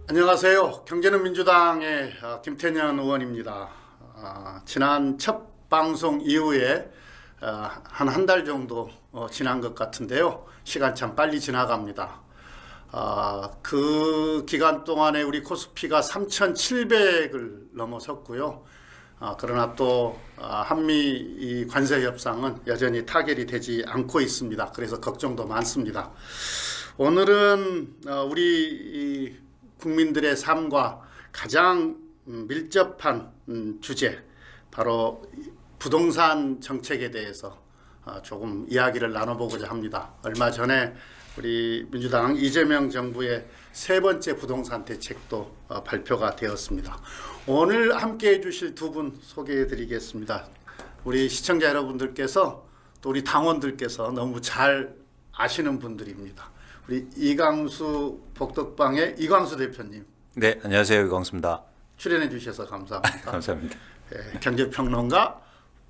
안녕하세요. 경제는 민주당의 김태년 의원입니다. 지난 첫 방송 이후에 한 달 정도 지난 것 같은데요. 시간 참 빨리 지나갑니다. 그 기간 동안에 우리 코스피가 3,700을 넘어섰고요. 그러나 또 한미 이 관세 협상은 여전히 타결이 되지 않고 있습니다. 그래서 걱정도 많습니다. 오늘은 우리 이 국민들의 삶과 가장 밀접한 주제, 바로 부동산 정책에 대해서 조금 이야기를 나눠보고자 합니다. 얼마 전에 우리 민주당 이재명 정부의 세 번째 부동산 대책도 발표가 되었습니다. 오늘 함께 해주실 두 분 소개해 드리겠습니다. 우리 시청자 여러분들께서 또 우리 당원들께서 너무 잘 아시는 분들입니다. 우리 이광수 복덕방의 이광수 대표님. 네, 안녕하세요. 이광수입니다. 출연해 주셔서 감사합니다. 감사합니다. 경제평론가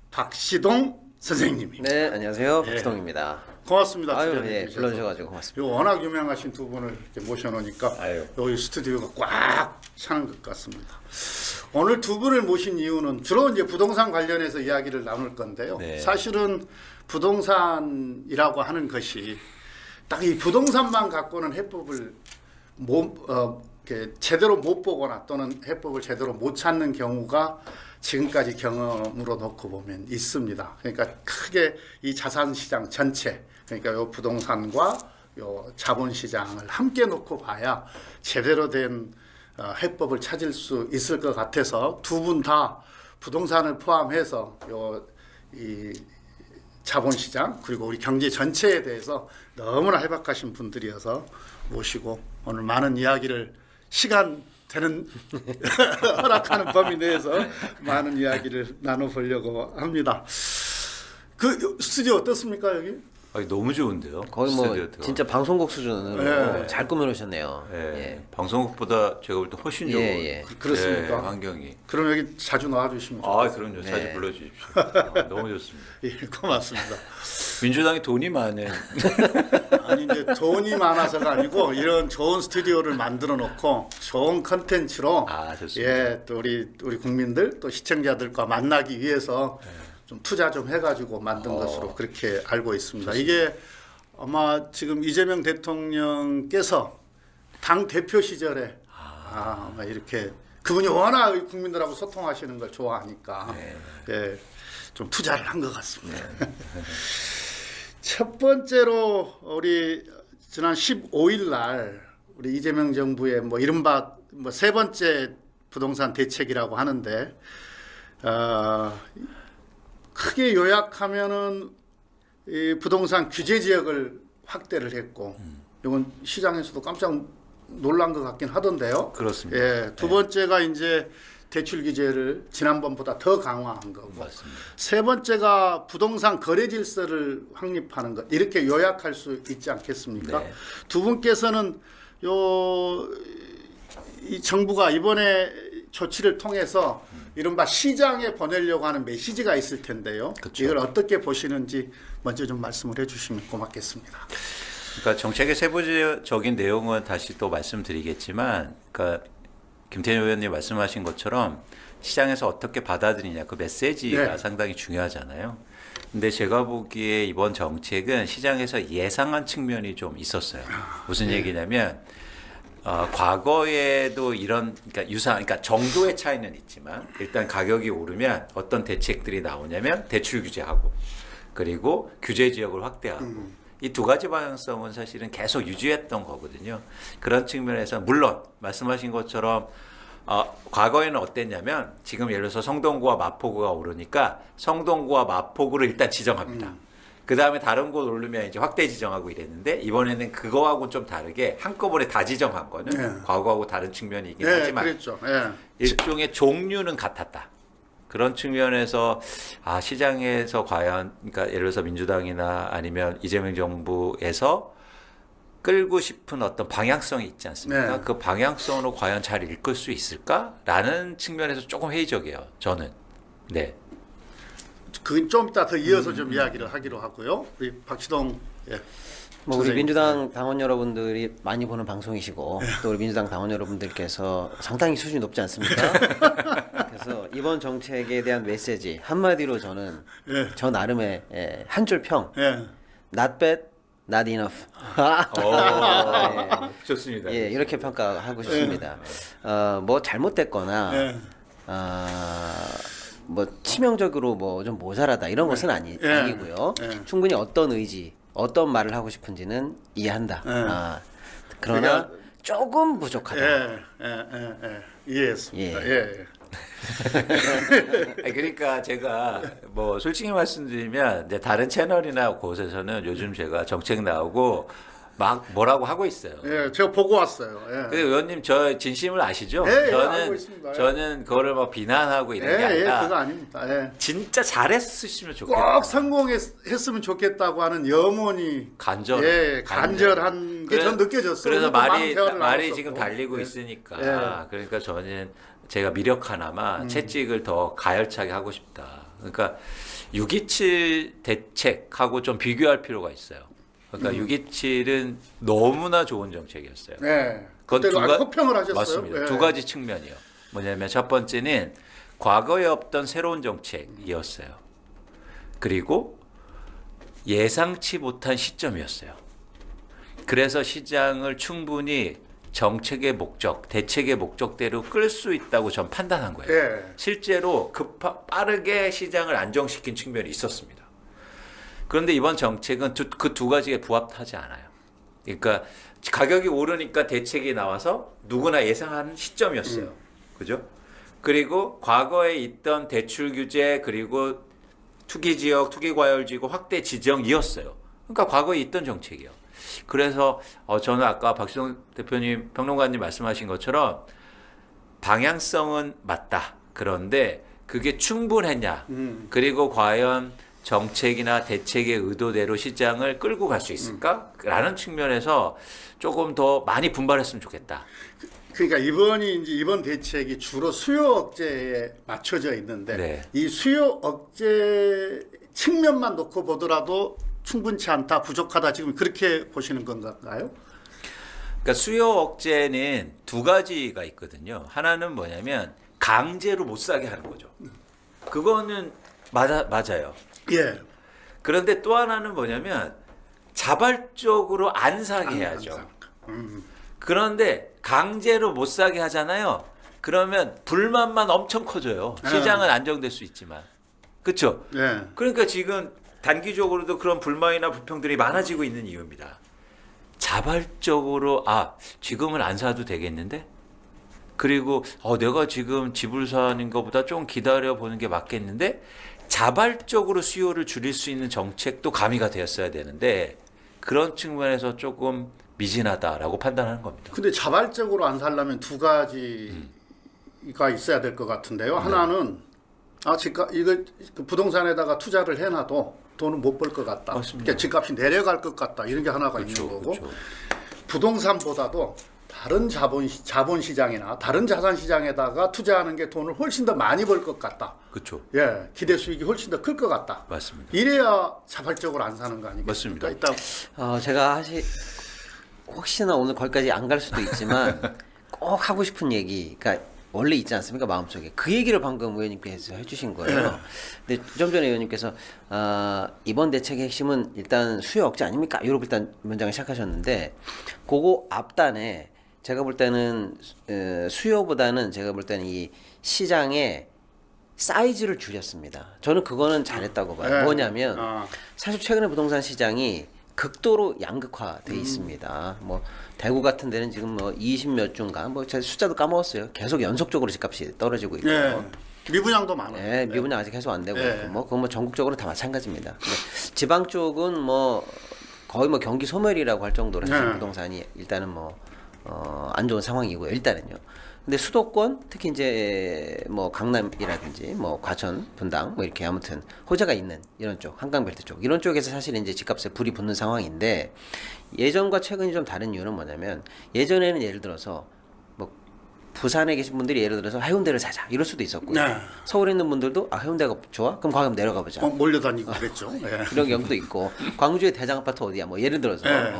박시동 선생님이. 네, 안녕하세요. 예. 박시동입니다. 고맙습니다. 아유, 출연해 예, 주셔서. 불러주셔가지고 고맙습니다. 요 워낙 유명하신 두 분을 이렇게 모셔놓으니까 아유. 여기 스튜디오가 꽉 차는 것 같습니다. 오늘 두 분을 모신 이유는 주로 이제 부동산 관련해서 이야기를 나눌 건데요. 네. 사실은 부동산이라고 하는 것이 딱 이 부동산만 갖고는 해법을 이렇게 제대로 못 보거나 또는 해법을 제대로 못 찾는 경우가 지금까지 경험으로 놓고 보면 있습니다. 그러니까 크게 이 자산 시장 전체, 그러니까 요 부동산과 요 자본 시장을 함께 놓고 봐야 제대로 된 해법을 찾을 수 있을 것 같아서 두 분 다 부동산을 포함해서 이 자본시장 그리고 우리 경제 전체에 대해서 너무나 해박하신 분들이어서 모시고 오늘 많은 이야기를 시간 되는 허락하는 범위 내에서 많은 이야기를 나눠보려고 합니다. 그 스튜디오 어떻습니까 여기? 너무 좋은데요. 거의 뭐 스튜디오 들어가. 진짜 방송국 수준으로 네. 잘 꾸며놓으셨네요. 예. 예. 방송국보다 제가 볼 때 훨씬 좋은 예. 그렇습니까? 예, 환경이. 그럼 여기 자주 나와주시면 좋겠습니다. 그럼요. 네. 자주 불러주십시오. 너무 좋습니다. 예, 고맙습니다. 민주당이 돈이 많은. 아니 이제 돈이 많아서가 아니고 이런 좋은 스튜디오를 만들어 놓고 좋은 컨텐츠로 좋습니다. 예, 또 우리 국민들 또 시청자들과 만나기 위해서 좀 투자 좀 해가지고 만든 것으로 그렇게 알고 있습니다. 이게 아마 지금 이재명 대통령께서 당 대표 시절에 아마 이렇게 그분이 워낙 국민들하고 소통하시는 걸 좋아하니까 예, 좀 투자를 한 것 같습니다. 첫 번째로 우리 지난 15일 날 우리 이재명 정부의 뭐 이른바 뭐 세 번째 부동산 대책이라고 하는데 크게 요약하면은 이 부동산 규제 지역을 확대를 했고 이건 시장에서도 깜짝 놀란 것 같긴 하던데요. 그렇습니다. 예, 두 번째가 이제 대출 규제를 지난번보다 더 강화한 거고. 맞습니다. 세 번째가 부동산 거래 질서를 확립하는 것. 이렇게 요약할 수 있지 않겠습니까? 네. 두 분께서는 이 정부가 이번에 조치를 통해서 이른바 시장에 보내려고 하는 메시지가 있을 텐데요. 그쵸. 이걸 어떻게 보시는지 먼저 좀 말씀을 해주시면 고맙겠습니다. 그러니까 정책의 세부적인 내용은 다시 또 말씀드리겠지만, 그러니까 김태년 의원님 말씀하신 것처럼 시장에서 어떻게 받아들이냐 그 메시지가 네. 상당히 중요하잖아요. 근데 제가 보기에 이번 정책은 시장에서 예상한 측면이 좀 있었어요. 무슨 얘기냐면 과거에도 이런 그러니까 정도의 차이는 있지만 일단 가격이 오르면 어떤 대책들이 나오냐면 대출 규제하고 그리고 규제 지역을 확대하고 이 두 가지 방향성은 사실은 계속 유지했던 거거든요. 그런 측면에서 물론 말씀하신 것처럼 과거에는 어땠냐면 지금 예를 들어서 성동구와 마포구가 오르니까 성동구와 마포구를 일단 지정합니다. 그 다음에 다른 곳 오르면 이제 확대 지정하고 이랬는데 이번에는 그거하고 좀 다르게 한꺼번에 다 지정한 거는 네. 과거하고 다른 측면이 있긴 네, 하지만 그랬죠. 예. 일종의 종류는 같았다. 그런 측면에서 시장에서 과연 그러니까 예를 들어서 민주당이나 아니면 이재명 정부에서 끌고 싶은 어떤 방향성이 있지 않습니까? 네. 그 방향성으로 과연 잘 이끌 수 있을까라는 측면에서 조금 회의적이에요. 저는. 네. 그 좀 이따 더 이어서 좀 이야기를 하기로 하고요. 우리 박시동 예. 뭐 우리 선생님. 민주당 당원 여러분들이 많이 보는 방송이시고 또 우리 민주당 당원 여러분들께서 상당히 수준이 높지 않습니까? 그래서 이번 정책에 대한 메시지 한마디로 저는 예. 저 나름의 한 줄 평. 예. Not bad, not enough. 좋습니다. 예, 이렇게 평가하고 싶습니다. 뭐 잘못됐거나 예. 뭐 치명적으로 뭐 좀 모자라다 이런 것은 예. 아니고요. 예. 충분히 어떤 의지, 어떤 말을 하고 싶은지는 이해한다. 예. 그러나 그러니까- 조금 부족하다. 이해했습니다. 예. 예. 아니, 그러니까 제가 뭐 솔직히 말씀드리면 이제 다른 채널이나 곳에서는 요즘 제가 정책 나오고 막 뭐라고 하고 있어요. 예, 제가 보고 왔어요. 예. 근데 의원님 저 진심을 아시죠? 예, 예, 알고 있습니다. 예. 저는 그거를 뭐 비난하고 이런 게 예, 아니라 그거 아닙니다. 예. 진짜 잘했으면 좋겠다. 꼭 성공했으면 좋겠다고 하는 염원이 간절한 게 전 느껴졌어요. 그래서 오늘도 많은 말이 대화를 말이 나눴었고. 지금 달리고 예. 있으니까 예. 그러니까 저는 제가 미력 하나만 채찍을 더 가열차게 하고 싶다. 그러니까 6.27 대책하고 좀 비교할 필요가 있어요. 그러니까 6.27은 너무나 좋은 정책이었어요. 네. 그건 그때도 두 가- 호평을 하셨어요. 맞습니다. 예. 두 가지 측면이요. 뭐냐면 첫 번째는 과거에 없던 새로운 정책이었어요. 그리고 예상치 못한 시점이었어요. 그래서 시장을 충분히 정책의 목적, 대책의 목적대로 끌 수 있다고 전 판단한 거예요. 예. 실제로 빠르게 시장을 안정시킨 측면이 있었습니다. 그런데 이번 정책은 그 두 가지에 부합하지 않아요. 그러니까 가격이 오르니까 대책이 나와서 누구나 예상하는 시점이었어요. 그죠? 그리고 과거에 있던 대출 규제 그리고 투기 지역, 투기 과열 지구 확대 지정이었어요. 그러니까 과거에 있던 정책이요. 그래서 저는 아까 박수영 대표님, 평론가님 말씀하신 것처럼 방향성은 맞다. 그런데 그게 충분했냐? 그리고 과연 정책이나 대책의 의도대로 시장을 끌고 갈 수 있을까? 라는 측면에서 조금 더 많이 분발했으면 좋겠다. 그러니까 이번 대책이 주로 수요 억제에 맞춰져 있는데 네. 이 수요 억제 측면만 놓고 보더라도 충분치 않다, 부족하다 지금 그렇게 보시는 건가요? 그러니까 수요 억제는 두 가지가 있거든요. 하나는 뭐냐면 강제로 못 사게 하는 거죠. 그거는 맞아요. 예. 그런데 또 하나는 뭐냐면 자발적으로 안 사게 해야죠. 그런데 강제로 못 사게 하잖아요. 그러면 불만만 엄청 커져요. 시장은 안정될 수 있지만. 그렇죠? 예. 그러니까 지금 단기적으로도 그런 불만이나 불평들이 많아지고 있는 이유입니다. 자발적으로 지금은 안 사도 되겠는데? 그리고 내가 지금 집을 사는 것보다 좀 기다려 보는 게 맞겠는데? 자발적으로 수요를 줄일 수 있는 정책도 가미가 되었어야 되는데 그런 측면에서 조금 미진하다라고 판단하는 겁니다. 근데 자발적으로 안 살려면 두 가지가 있어야 될 것 같은데요. 하나는 이거 그 부동산에다가 투자를 해놔도 돈은 못 벌 것 같다. 맞습니다. 그러니까 집값이 내려갈 것 같다. 이런 게 하나가 있는 거고 부동산보다도 다른 자본 시장이나 다른 자산 시장에다가 투자하는 게 돈을 훨씬 더 많이 벌 것 같다. 그렇죠. 예, 기대 수익이 훨씬 더 클 것 같다. 맞습니다. 이래야 자발적으로 안 사는 거 아니겠습니까? 맞습니다. 일단 제가 혹시나 오늘 거기까지 안 갈 수도 있지만 꼭 하고 싶은 얘기가 원래 있지 않습니까? 마음속에. 그 얘기를 방금 의원님께서 해주신 거예요. 근데 좀 전에 의원님께서 이번 대책의 핵심은 일단 수요 억제 아닙니까? 이러고 일단 문장을 시작하셨는데 그거 앞단에 제가 볼 때는 수요보다는 제가 볼 때는 이 시장의 사이즈를 줄였습니다. 저는 그거는 잘했다고 봐요. 네. 뭐냐면 사실 최근에 부동산 시장이 극도로 양극화돼 있습니다. 뭐 대구 같은 데는 지금 뭐 20몇 주인가 뭐 제가 숫자도 까먹었어요. 계속 연속적으로 집값이 떨어지고 있고. 예, 미분양도 많아요. 예, 미분양 아직 해소 안 되고 네. 있고 그건 뭐 전국적으로 다 마찬가지입니다. 근데 지방 쪽은 뭐 거의 뭐 경기 소멸이라고 할 정도로 사실 네. 부동산이 일단은 안 좋은 상황이고요. 일단은요. 근데 수도권 특히 이제 뭐 강남이라든지 뭐 과천, 분당 뭐 이렇게 아무튼 호재가 있는 이런 쪽 한강벨트 쪽 이런 쪽에서 사실 이제 집값에 불이 붙는 상황인데 예전과 최근이 좀 다른 이유는 뭐냐면 예전에는 예를 들어서 뭐 부산에 계신 분들이 예를 들어서 해운대를 사자 이럴 수도 있었고요. 네. 서울에 있는 분들도 해운대가 좋아? 그럼 과금 내려가 보자. 몰려다니고 그랬죠. 예. 이런 경우도 있고 광주의 대장 아파트 어디야? 뭐 예를 들어서 네.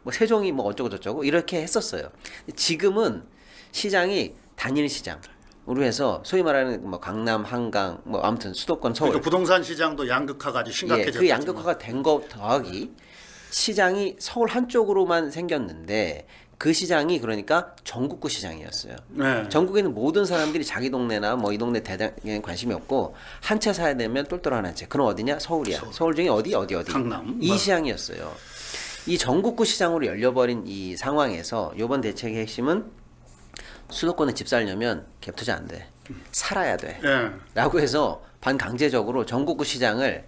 뭐 세종이 뭐 어쩌고 저쩌고 이렇게 했었어요. 지금은 시장이 단일 시장으로 해서 소위 말하는 뭐 강남, 한강, 뭐 아무튼 수도권, 서울 그러니까 부동산 시장도 양극화가 아주 심각해졌죠. 그 양극화가 된 거 더하기 시장이 서울 한쪽으로만 생겼는데 그 시장이 그러니까 전국구 시장이었어요. 네. 전국에 있는 모든 사람들이 자기 동네나 뭐 이 동네 대장에 관심이 없고 한 채 사야 되면 똘똘한 한 채. 그럼 어디냐? 서울이야. 서울 중에 어디? 강남. 이 뭐. 시장이었어요. 이 전국구 시장으로 열려버린 이 상황에서 이번 대책의 핵심은 수도권에 집 살려면 갭 투자 안 돼. 살아야 돼. 예. 라고 해서 반강제적으로 전국구 시장을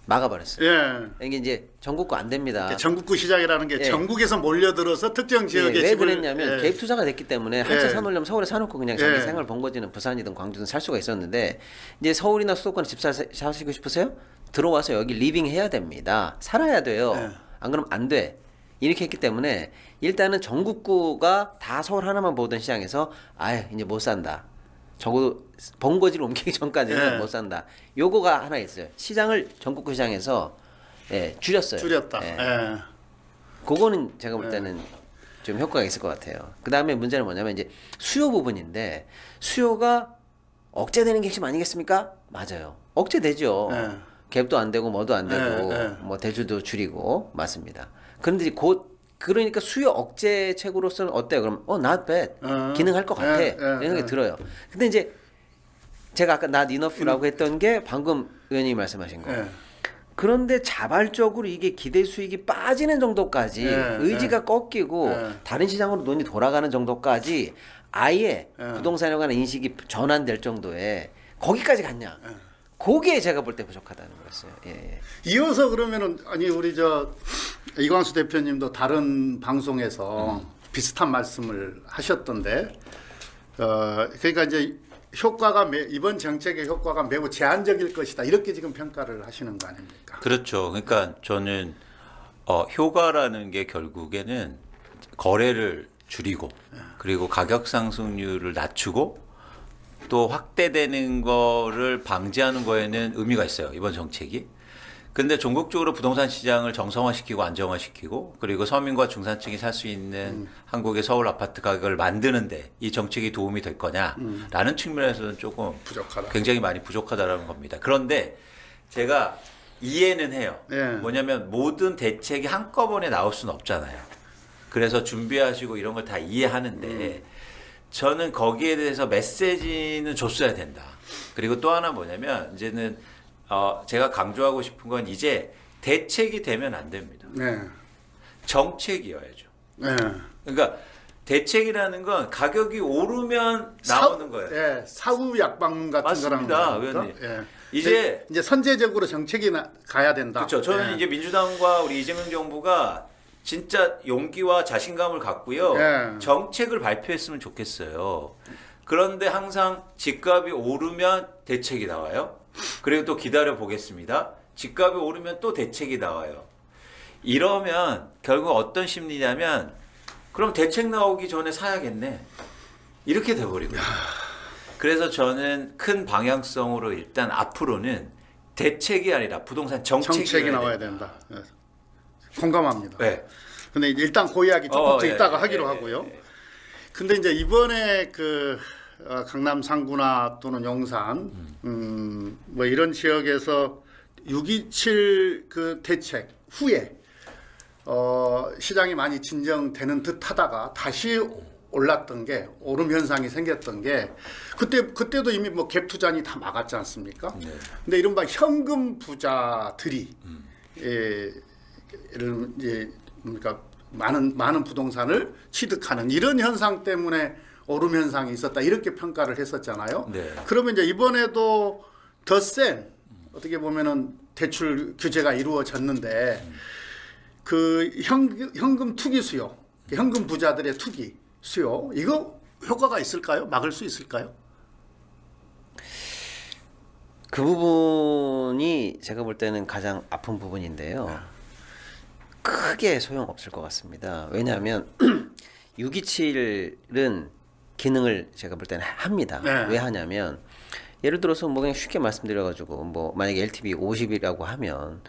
막아버렸어요. 예. 이게 이제 전국구 안 됩니다. 전국구 시장이라는 게 예. 전국에서 몰려들어서 특정 지역에 왜 집을 그랬냐면 예. 갭 투자가 됐기 때문에 한 채 예. 사놓으려면 서울에 사놓고 그냥 자기 예. 생활 번거지는 부산이든 광주든 살 수가 있었는데 이제 서울이나 수도권에 집 사시고 싶으세요? 들어와서 여기 리빙 해야 됩니다. 살아야 돼요. 예. 안 그러면 안 돼. 이렇게 했기 때문에 일단은 전국구가 다 서울 하나만 보던 시장에서 아예 이제 못 산다. 적어도 번거지를 옮기기 전까지는 예. 못 산다. 요거가 하나 있어요. 시장을 전국구 시장에서 줄였어요. 줄였다. 예. 예. 그거는 제가 볼 네. 때는 좀 효과가 있을 것 같아요. 그 다음에 문제는 뭐냐면 이제 수요 부분인데 수요가 억제되는 게 핵심 아니겠습니까? 맞아요. 억제되죠. 네. 갭도 안 되고 뭐도 안 되고 네. 뭐 대주도 줄이고 맞습니다. 그런데 이제 곧 그러니까 수요 억제책으로서는 어때요? 그럼 not bad 기능할 것 같아 이런 생각이 들어요. 근데 이제 제가 아까 not enough라고 했던 게 방금 의원님이 말씀하신 거. 예. 그런데 자발적으로 이게 기대 수익이 빠지는 정도까지 예, 의지가 꺾이고 예. 다른 시장으로 눈이 돌아가는 정도까지 아예 예. 부동산에 관한 인식이 전환될 정도에 거기까지 갔냐? 예. 그게 제가 볼 때 부족하다는 거였어요. 예, 예. 이어서 그러면은 아니 우리 저 이광수 대표님도 다른 방송에서 비슷한 말씀을 하셨던데 그러니까 이제 효과가 이번 정책의 효과가 매우 제한적일 것이다 이렇게 지금 평가를 하시는 거 아닙니까? 그렇죠. 그러니까 저는 효과라는 게 결국에는 거래를 줄이고 그리고 가격 상승률을 낮추고 또 확대되는 거를 방지하는 거에는 의미가 있어요. 이번 정책이. 근데 전국적으로 부동산 시장을 정상화시키고 안정화시키고 그리고 서민과 중산층이 살 수 있는 한국의 서울 아파트 가격을 만드는데 이 정책이 도움이 될 거냐라는 측면에서는 조금 부족하다. 굉장히 많이 부족하다라는 겁니다. 그런데 제가 이해는 해요. 예. 뭐냐면 모든 대책이 한꺼번에 나올 수는 없잖아요. 그래서 준비하시고 이런 걸 다 이해하는데 저는 거기에 대해서 메시지는 줬어야 된다. 그리고 또 하나 뭐냐면 이제는 제가 강조하고 싶은 건 이제 대책이 되면 안 됩니다. 네. 정책이어야죠. 네. 그러니까 대책이라는 건 가격이 오르면 나오는 거예요. 예, 사후 약방 같은 맞습니다, 거랑 의원님. 예. 이제 선제적으로 정책이 가야 된다. 그렇죠. 저는 예. 이제 민주당과 우리 이재명 정부가 진짜 용기와 자신감을 갖고요. 예. 정책을 발표했으면 좋겠어요. 그런데 항상 집값이 오르면 대책이 나와요. 그리고 또 기다려 보겠습니다. 집값이 오르면 또 대책이 나와요. 이러면 결국 어떤 심리냐면 그럼 대책 나오기 전에 사야겠네. 이렇게 돼버리고요. 그래서 저는 큰 방향성으로 일단 앞으로는 대책이 아니라 부동산 정책이 나와야 된다. 예. 공감합니다. 네. 근데 일단 그 이야기 조금 더 이따가 하기로 하고요. 예. 근데 이제 이번에 그 강남 상구나 또는 용산 뭐 이런 지역에서 6.27 그 대책 후에 시장이 많이 진정되는 듯하다가 다시 올랐던 게 오름 현상이 생겼던 게 그때도 이미 뭐 갭 투자니 다 막았지 않습니까? 네. 근데 이른바 현금 부자들이 이제 그러니까 많은 부동산을 취득하는 이런 현상 때문에 오름 현상이 있었다 이렇게 평가를 했었잖아요. 네. 그러면 이제 이번에도 더 센 어떻게 보면은 대출 규제가 이루어졌는데 그 현금 투기 수요, 현금 부자들의 투기 수요 이거 효과가 있을까요? 막을 수 있을까요? 그 부분이 제가 볼 때는 가장 아픈 부분인데요. 크게 소용 없을 것 같습니다. 왜냐하면 6.27은 기능을 제가 볼 때는 합니다. 네. 왜 하냐면 예를 들어서 뭐 그냥 쉽게 말씀드려가지고 뭐 만약에 LTV 50이라고 하면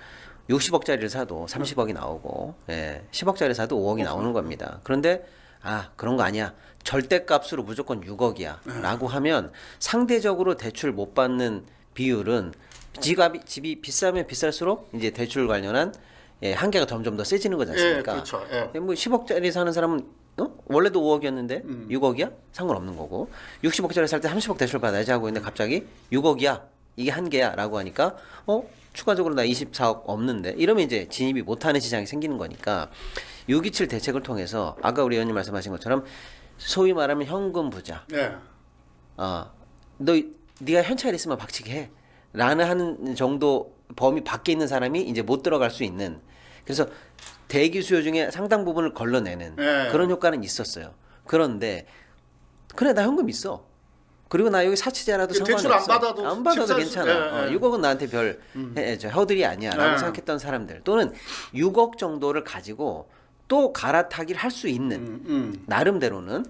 60억짜리를 사도 30억이 나오고 10억짜리 사도 5억이 나오는 겁니다. 그런데 그런 거 아니야. 절대값으로 무조건 6억이야. 라고 하면 상대적으로 대출 못 받는 비율은 집이 비싸면 비쌀수록 이제 대출 관련한 한계가 점점 더 세지는 거지 않습니까? 그렇죠. 뭐 10억짜리 사는 사람은 원래도 5억이었는데 6억이야? 상관없는 거고 60억짜리 살 때 30억 대출 받아야지 하고 있는데 갑자기 6억이야. 이게 한계야 라고 하니까 추가적으로 나 24억 없는데 이러면 이제 진입이 못하는 시장이 생기는 거니까 627 대책을 통해서 아까 우리 의원님 말씀하신 것처럼 소위 말하면 현금 부자 네. 네가 현찰 있으면 박치기 해 라는 하는 정도 범위 밖에 있는 사람이 이제 못 들어갈 수 있는 그래서 대기 수요 중에 상당 부분을 걸러내는 네. 그런 효과는 있었어요. 그런데 그래 나 현금 있어. 그리고 나 여기 사치자라도 상관없어. 대출 안 받아도 안 받아도 집 살 괜찮아. 수- 6억은 나한테 별 허들이 아니야라고 네. 생각했던 생각했던 사람들 또는 6억 정도를 가지고 또 갈아타기를 할 수 있는 나름대로는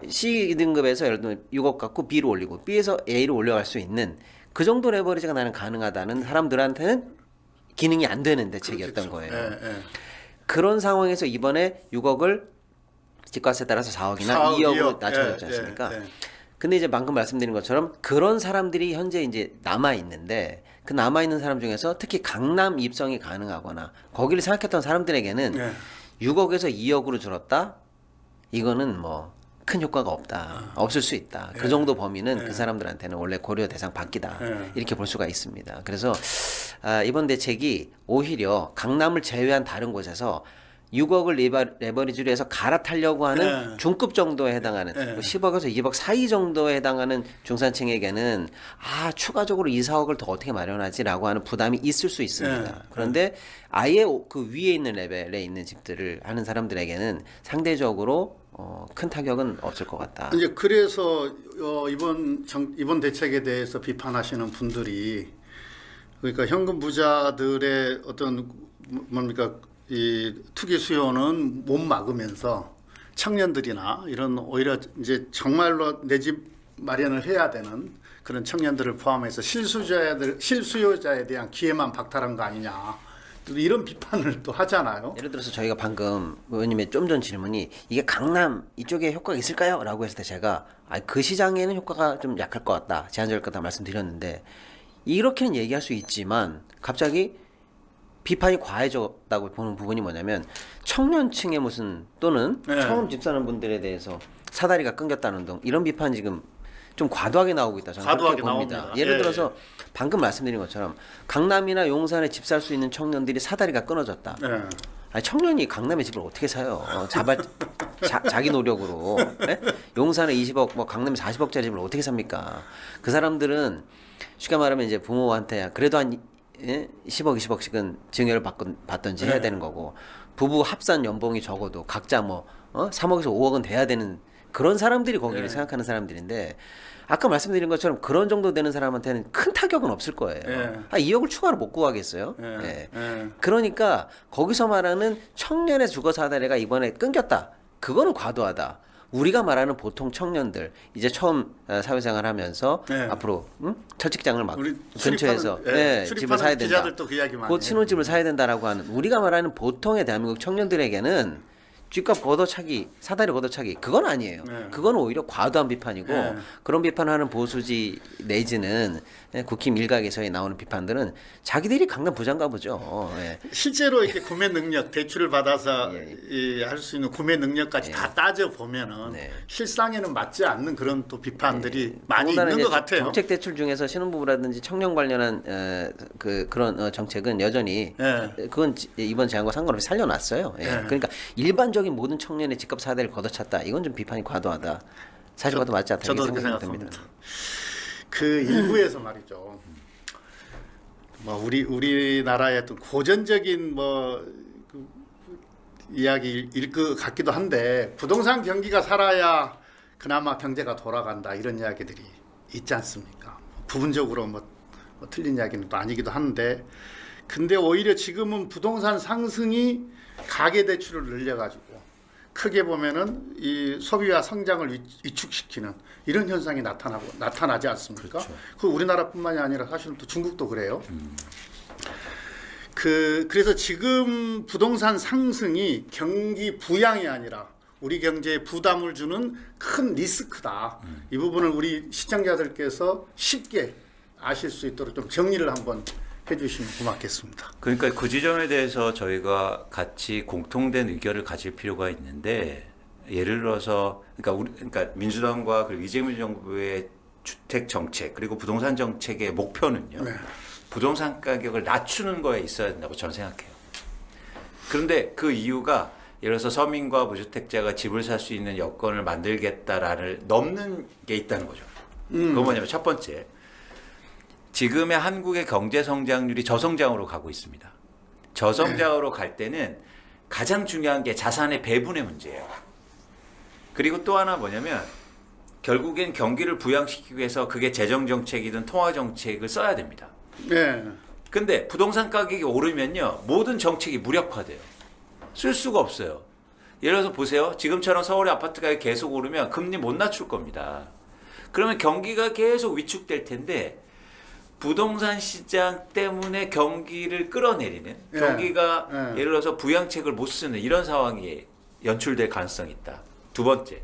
C 등급에서 예를 들면 6억 갖고 B로 올리고 B에서 A로 올려갈 수 있는 그 정도 레버리지가 나는 가능하다는 사람들한테는 기능이 안 되는 대책이었던 거예요. 그런 상황에서 이번에 6억을 집값에 따라서 4억이나 4억, 2억으로 2억. 낮춰졌지 않습니까? 근데 이제 방금 말씀드린 것처럼 그런 사람들이 현재 이제 남아 있는데 그 남아 있는 사람 중에서 특히 강남 입성이 가능하거나 거기를 생각했던 사람들에게는 6억에서 2억으로 줄었다. 이거는 뭐 큰 효과가 없다. 없을 수 있다. 그 정도 범위는 그 사람들한테는 원래 고려 대상 밖이다. 이렇게 볼 수가 있습니다. 그래서 이번 대책이 오히려 강남을 제외한 다른 곳에서 6억을 레버리지로 해서 갈아타려고 하는 중급 정도에 해당하는 뭐 10억에서 2억 사이 정도에 해당하는 중산층에게는 추가적으로 2, 4억을 더 어떻게 마련하지라고 하는 부담이 있을 수 있습니다. 그런데 아예 그 위에 있는 레벨에 있는 집들을 하는 사람들에게는 상대적으로 큰 타격은 없을 것 같다. 이제 그래서 이번 대책에 대해서 비판하시는 분들이 그러니까 현금 부자들의 어떤 뭡니까 이 투기 수요는 못 막으면서 청년들이나 이런 오히려 이제 정말로 내 집 마련을 해야 되는 그런 청년들을 포함해서 실수요자에 대한 기회만 박탈한 거 아니냐. 또 이런 비판을 또 하잖아요. 예를 들어서 저희가 방금 의원님의 좀 전 질문이 이게 강남 이쪽에 효과가 있을까요? 라고 했을 때 제가 그 시장에는 효과가 좀 약할 것 같다. 제한적일 거다 말씀드렸는데 이렇게는 얘기할 수 있지만 갑자기 비판이 과해졌다고 보는 부분이 뭐냐면 청년층의 무슨 또는 처음 집 사는 분들에 대해서 사다리가 끊겼다는 등 이런 비판이 지금 좀 과도하게 나오고 있다. 저는 그렇게 봅니다. 나옵니다. 예를 들어서 방금 말씀드린 것처럼 강남이나 용산에 집 살 수 있는 청년들이 사다리가 끊어졌다. 청년이 강남에 집을 어떻게 사요? 자기 노력으로 용산에 20억, 뭐 강남에 40억짜리 집을 어떻게 삽니까? 그 사람들은 쉽게 말하면 이제 부모한테 그래도 한 10억, 20억씩은 증여를 받든지 해야 되는 거고 부부 합산 연봉이 적어도 각자 뭐 3억에서 5억은 돼야 되는 그런 사람들이 거기를 생각하는 사람들인데 아까 말씀드린 것처럼 그런 정도 되는 사람한테는 큰 타격은 없을 거예요. 2억을 추가로 못 구하겠어요. 그러니까 거기서 말하는 청년의 주거 사다리가 이번에 끊겼다. 그거는 과도하다. 우리가 말하는 보통 청년들 이제 처음 사회생활하면서 앞으로 첫 직장을 막 근처에서 집을 사야 된다. 기자들도 그 이야기 많이 곧 신혼집을 사야 된다라고 하는 우리가 말하는 보통의 대한민국 청년들에게는 집값 걷어차기, 사다리 걷어차기 그건 아니에요. 그건 오히려 과도한 비판이고 그런 비판하는 보수지 내지는 국힘 일각에서 나오는 비판들은 자기들이 강남 부자인가 보죠. 실제로 이렇게 구매 능력, 대출을 받아서 할 수 있는 구매 능력까지 다 따져 보면은 실상에는 맞지 않는 그런 또 비판들이 많이 있는 것 같아요. 정책 대출 중에서 신혼부부라든지 청년 관련한 그런 정책은 여전히 그건 이번 제안과 상관없이 살려놨어요. 그러니까 일반적인 모든 청년의 집값 사대를 걷어찼다. 이건 좀 비판이 과도하다. 사실과도 맞지 않다. 저도 그렇게 생각합니다. 그 일부에서 말이죠. 뭐 우리나라의 어떤 고전적인 그 이야기일 것 같기도 한데 부동산 경기가 살아야 그나마 경제가 돌아간다 이런 이야기들이 있지 않습니까? 부분적으로 뭐 틀린 이야기는 또 아니기도 한데 근데 오히려 지금은 부동산 상승이 가계 대출을 늘려가지고 크게 보면은 이 소비와 성장을 위축시키는 이런 현상이 나타나지 않습니까? 그렇죠. 그 우리나라뿐만이 아니라 사실은 또 중국도 그래요. 그래서 지금 부동산 상승이 경기 부양이 아니라 우리 경제에 부담을 주는 큰 리스크다. 이 부분을 우리 시청자들께서 쉽게 아실 수 있도록 좀 정리를 한번 해주시면 고맙겠습니다. 그러니까 그 지점에 대해서 저희가 같이 공통된 의견을 가질 필요가 있는데 예를 들어서 그러니까 민주당과 그리고 이재명 정부의 주택 정책 그리고 부동산 정책의 목표는요. 네. 부동산 가격을 낮추는 거에 있어야 된다고 저는 생각해요. 그런데 그 이유가 예를 들어서 서민과 무주택자가 집을 살 수 있는 여건을 만들겠다라는 넘는 게 있다는 거죠. 그건 뭐냐면 첫 번째, 지금의 한국의 경제 성장률이 저성장으로 가고 있습니다. 저성장으로 갈 때는 가장 중요한 게 자산의 배분의 문제예요. 그리고 또 하나 뭐냐면 결국엔 경기를 부양시키기 위해서 그게 재정 정책이든 통화 정책을 써야 됩니다. 네. 근데 부동산 가격이 오르면요 모든 정책이 무력화돼요. 쓸 수가 없어요. 예를 들어서 보세요. 지금처럼 서울의 아파트 가격이 계속 오르면 금리 못 낮출 겁니다. 그러면 경기가 계속 위축될 텐데 부동산 시장 때문에 경기를 끌어내리는 예. 경기가 예. 예를 들어서 부양책을 못 쓰는 이런 상황이 연출될 가능성이 있다. 두 번째,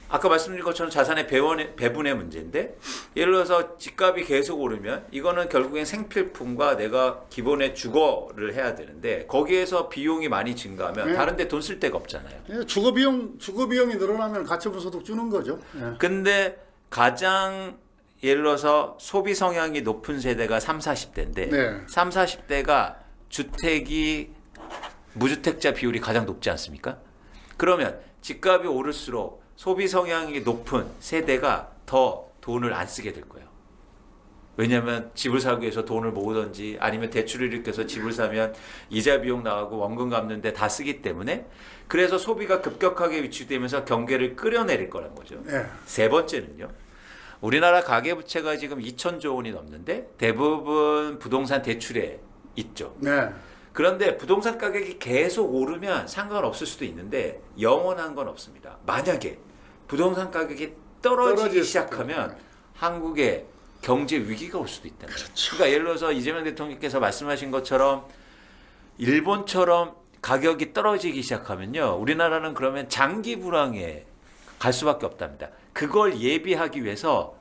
아까 말씀드린 것처럼 자산의 배분의 문제인데 예를 들어서 집값이 계속 오르면 이거는 결국엔 생필품과 내가 기본의 주거를 해야 되는데 거기에서 비용이 많이 증가하면 네. 다른 데 돈 쓸 데가 없잖아요. 예, 주거 비용이 늘어나면 가처분 소득 주는 거죠. 예. 근데 가장 예를 들어서 소비 성향이 높은 세대가 3, 40대인데 네. 3, 40대가 주택이 무주택자 비율이 가장 높지 않습니까? 그러면 집값이 오를수록 소비 성향이 높은 세대가 더 돈을 안 쓰게 될 거예요. 왜냐하면 집을 사기 위해서 돈을 모으든지 아니면 대출을 일으켜서 집을 사면 이자 비용 나가고 원금 갚는데 다 쓰기 때문에 그래서 소비가 급격하게 위축되면서 경계를 끌어내릴 거라는 거죠. 예. 세 번째는요. 우리나라 가계부채가 지금 2천조 원이 넘는데 대부분 부동산 대출에 있죠. 네. 그런데 부동산 가격이 계속 오르면 상관없을 수도 있는데 영원한 건 없습니다. 만약에 부동산 가격이 떨어지기 떨어질 시작하면 수도, 한국에 경제 위기가 올 수도 있다는 거예요. 그렇죠. 그러니까 예를 들어서 이재명 대통령께서 말씀하신 것처럼 일본처럼 가격이 떨어지기 시작하면요. 우리나라는 그러면 장기 불황에 갈 수밖에 없답니다. 그걸 예비하기 위해서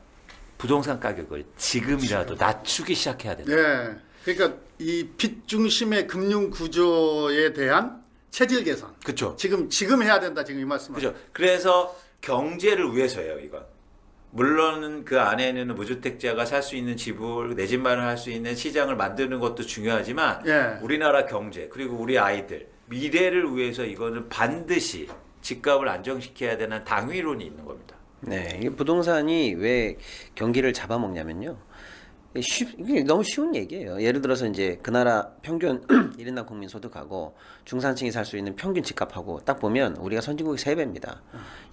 부동산 가격을 지금이라도 낮추기 시작해야 된다. 예. 그러니까 이 빚 중심의 금융 구조에 대한 체질 개선. 그렇죠. 지금 해야 된다. 지금 이 말씀. 그죠. 그래서 경제를 위해서예요, 이건. 물론 그 안에는 무주택자가 살 수 있는 집을 내 집 마련할 수 있는 시장을 만드는 것도 중요하지만 예. 우리나라 경제 그리고 우리 아이들 미래를 위해서 이거는 반드시 집값을 안정시켜야 되는 당위론이 있는 겁니다. 네, 이게 부동산이 왜 경기를 잡아먹냐면요. 이게 너무 쉬운 얘기예요. 예를 들어서 이제 그 나라 평균 1인당 국민 소득하고 중산층이 살 수 있는 평균 집값하고 딱 보면 우리가 선진국의 3배입니다.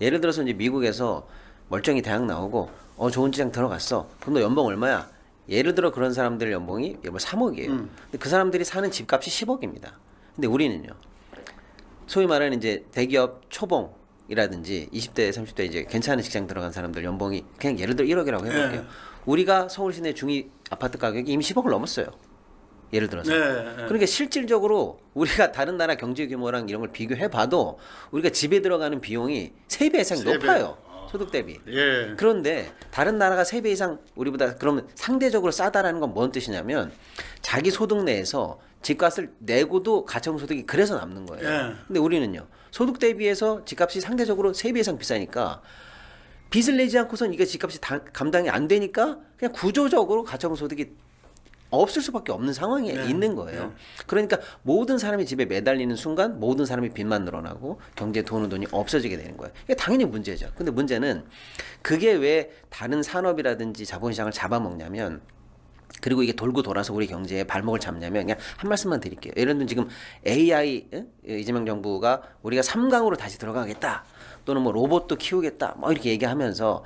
예를 들어서 이제 미국에서 멀쩡히 대학 나오고 좋은 직장 들어갔어. 그럼 너 연봉 얼마야? 예를 들어 그런 사람들 연봉이 3억이에요. 근데 그 사람들이 사는 집값이 10억입니다. 근데 우리는요. 소위 말하는 이제 대기업 초봉이라든지 20대, 30대 이제 괜찮은 직장 들어간 사람들 연봉이 그냥 예를 들어 1억이라고 해볼게요. 우리가 서울 시내 중위 아파트 가격이 이미 10억을 넘었어요. 예를 들어서. 그러니까 실질적으로 우리가 다른 나라 경제 규모랑 이런 걸 비교해봐도 우리가 집에 들어가는 비용이 3배 이상 3배. 높아요. 소득 대비. 예. 그런데 다른 나라가 3배 이상 우리보다 그러면 상대적으로 싸다라는 건 뭔 뜻이냐면 자기 소득 내에서 집값을 내고도 가처분소득이 그래서 남는 거예요. 예. 근데 우리는요. 소득 대비해서 집값이 상대적으로 3배 이상 비싸니까 빚을 내지 않고선 이게 집값이 감당이 안 되니까 그냥 구조적으로 가처분소득이 없을 수밖에 없는 상황에 있는 거예요. 그러니까 모든 사람이 집에 매달리는 순간 모든 사람이 빚만 늘어나고 경제에 도는 돈이 없어지게 되는 거예요. 이게 당연히 문제죠. 근데 문제는 그게 왜 다른 산업이라든지 자본시장을 잡아먹냐면 그리고 이게 돌고 돌아서 우리 경제에 발목을 잡냐면 그냥 한 말씀만 드릴게요. 예를 들면 지금 AI 이재명 정부가 우리가 3강으로 다시 들어가겠다. 또는 뭐 로봇도 키우겠다. 뭐 이렇게 얘기하면서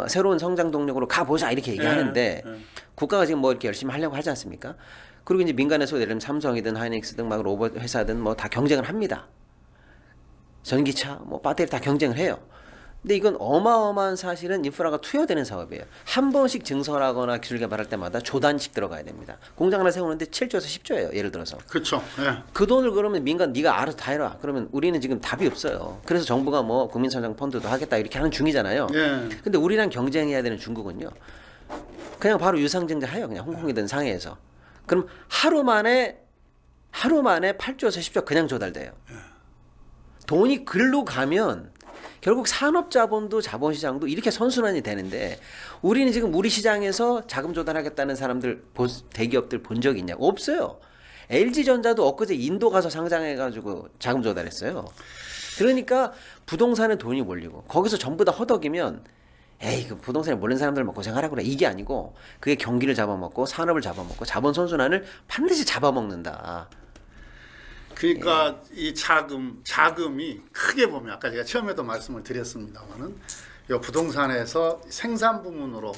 새로운 성장 동력으로 가보자 이렇게 얘기하는데 국가가 지금 뭐 이렇게 열심히 하려고 하지 않습니까? 그리고 이제 민간에서 예를 들면 삼성이든 하이닉스든 막 로봇 회사든 뭐 다 경쟁을 합니다. 전기차, 뭐 배터리 다 경쟁을 해요. 근데 이건 어마어마한 사실은 인프라가 투여되는 사업이에요. 한 번씩 증설하거나 기술 개발할 때마다 조단씩 들어가야 됩니다. 공장 하나 세우는데 7조에서 10조예요. 예를 들어서. 그렇죠. 예. 그 돈을 그러면 민간 네가 알아서 다 해라. 그러면 우리는 지금 답이 없어요. 그래서 정부가 뭐 국민성장 펀드도 하겠다 이렇게 하는 중이잖아요. 예. 근데 우리랑 경쟁해야 되는 중국은요. 그냥 바로 유상증자 해요. 그냥 홍콩이든 상해에서. 그럼 하루 만에 8조에서 10조 그냥 조달돼요. 돈이 글로 가면 결국 산업자본도 자본시장도 이렇게 선순환이 되는데 우리는 지금 우리 시장에서 자금 조달하겠다는 사람들 대기업들 본 적이 있냐고 없어요. LG전자도 엊그제 인도 가서 상장해가지고 자금 조달했어요. 그러니까 부동산에 돈이 몰리고 거기서 전부 다 허덕이면 에이 그 부동산에 몰린 사람들만 고생하라고 그래 이게 아니고 그게 경기를 잡아먹고 산업을 잡아먹고 자본 선순환을 반드시 잡아먹는다. 그러니까 이 자금이 크게 보면 아까 제가 처음에도 말씀을 드렸습니다만은 이 부동산에서 생산 부문으로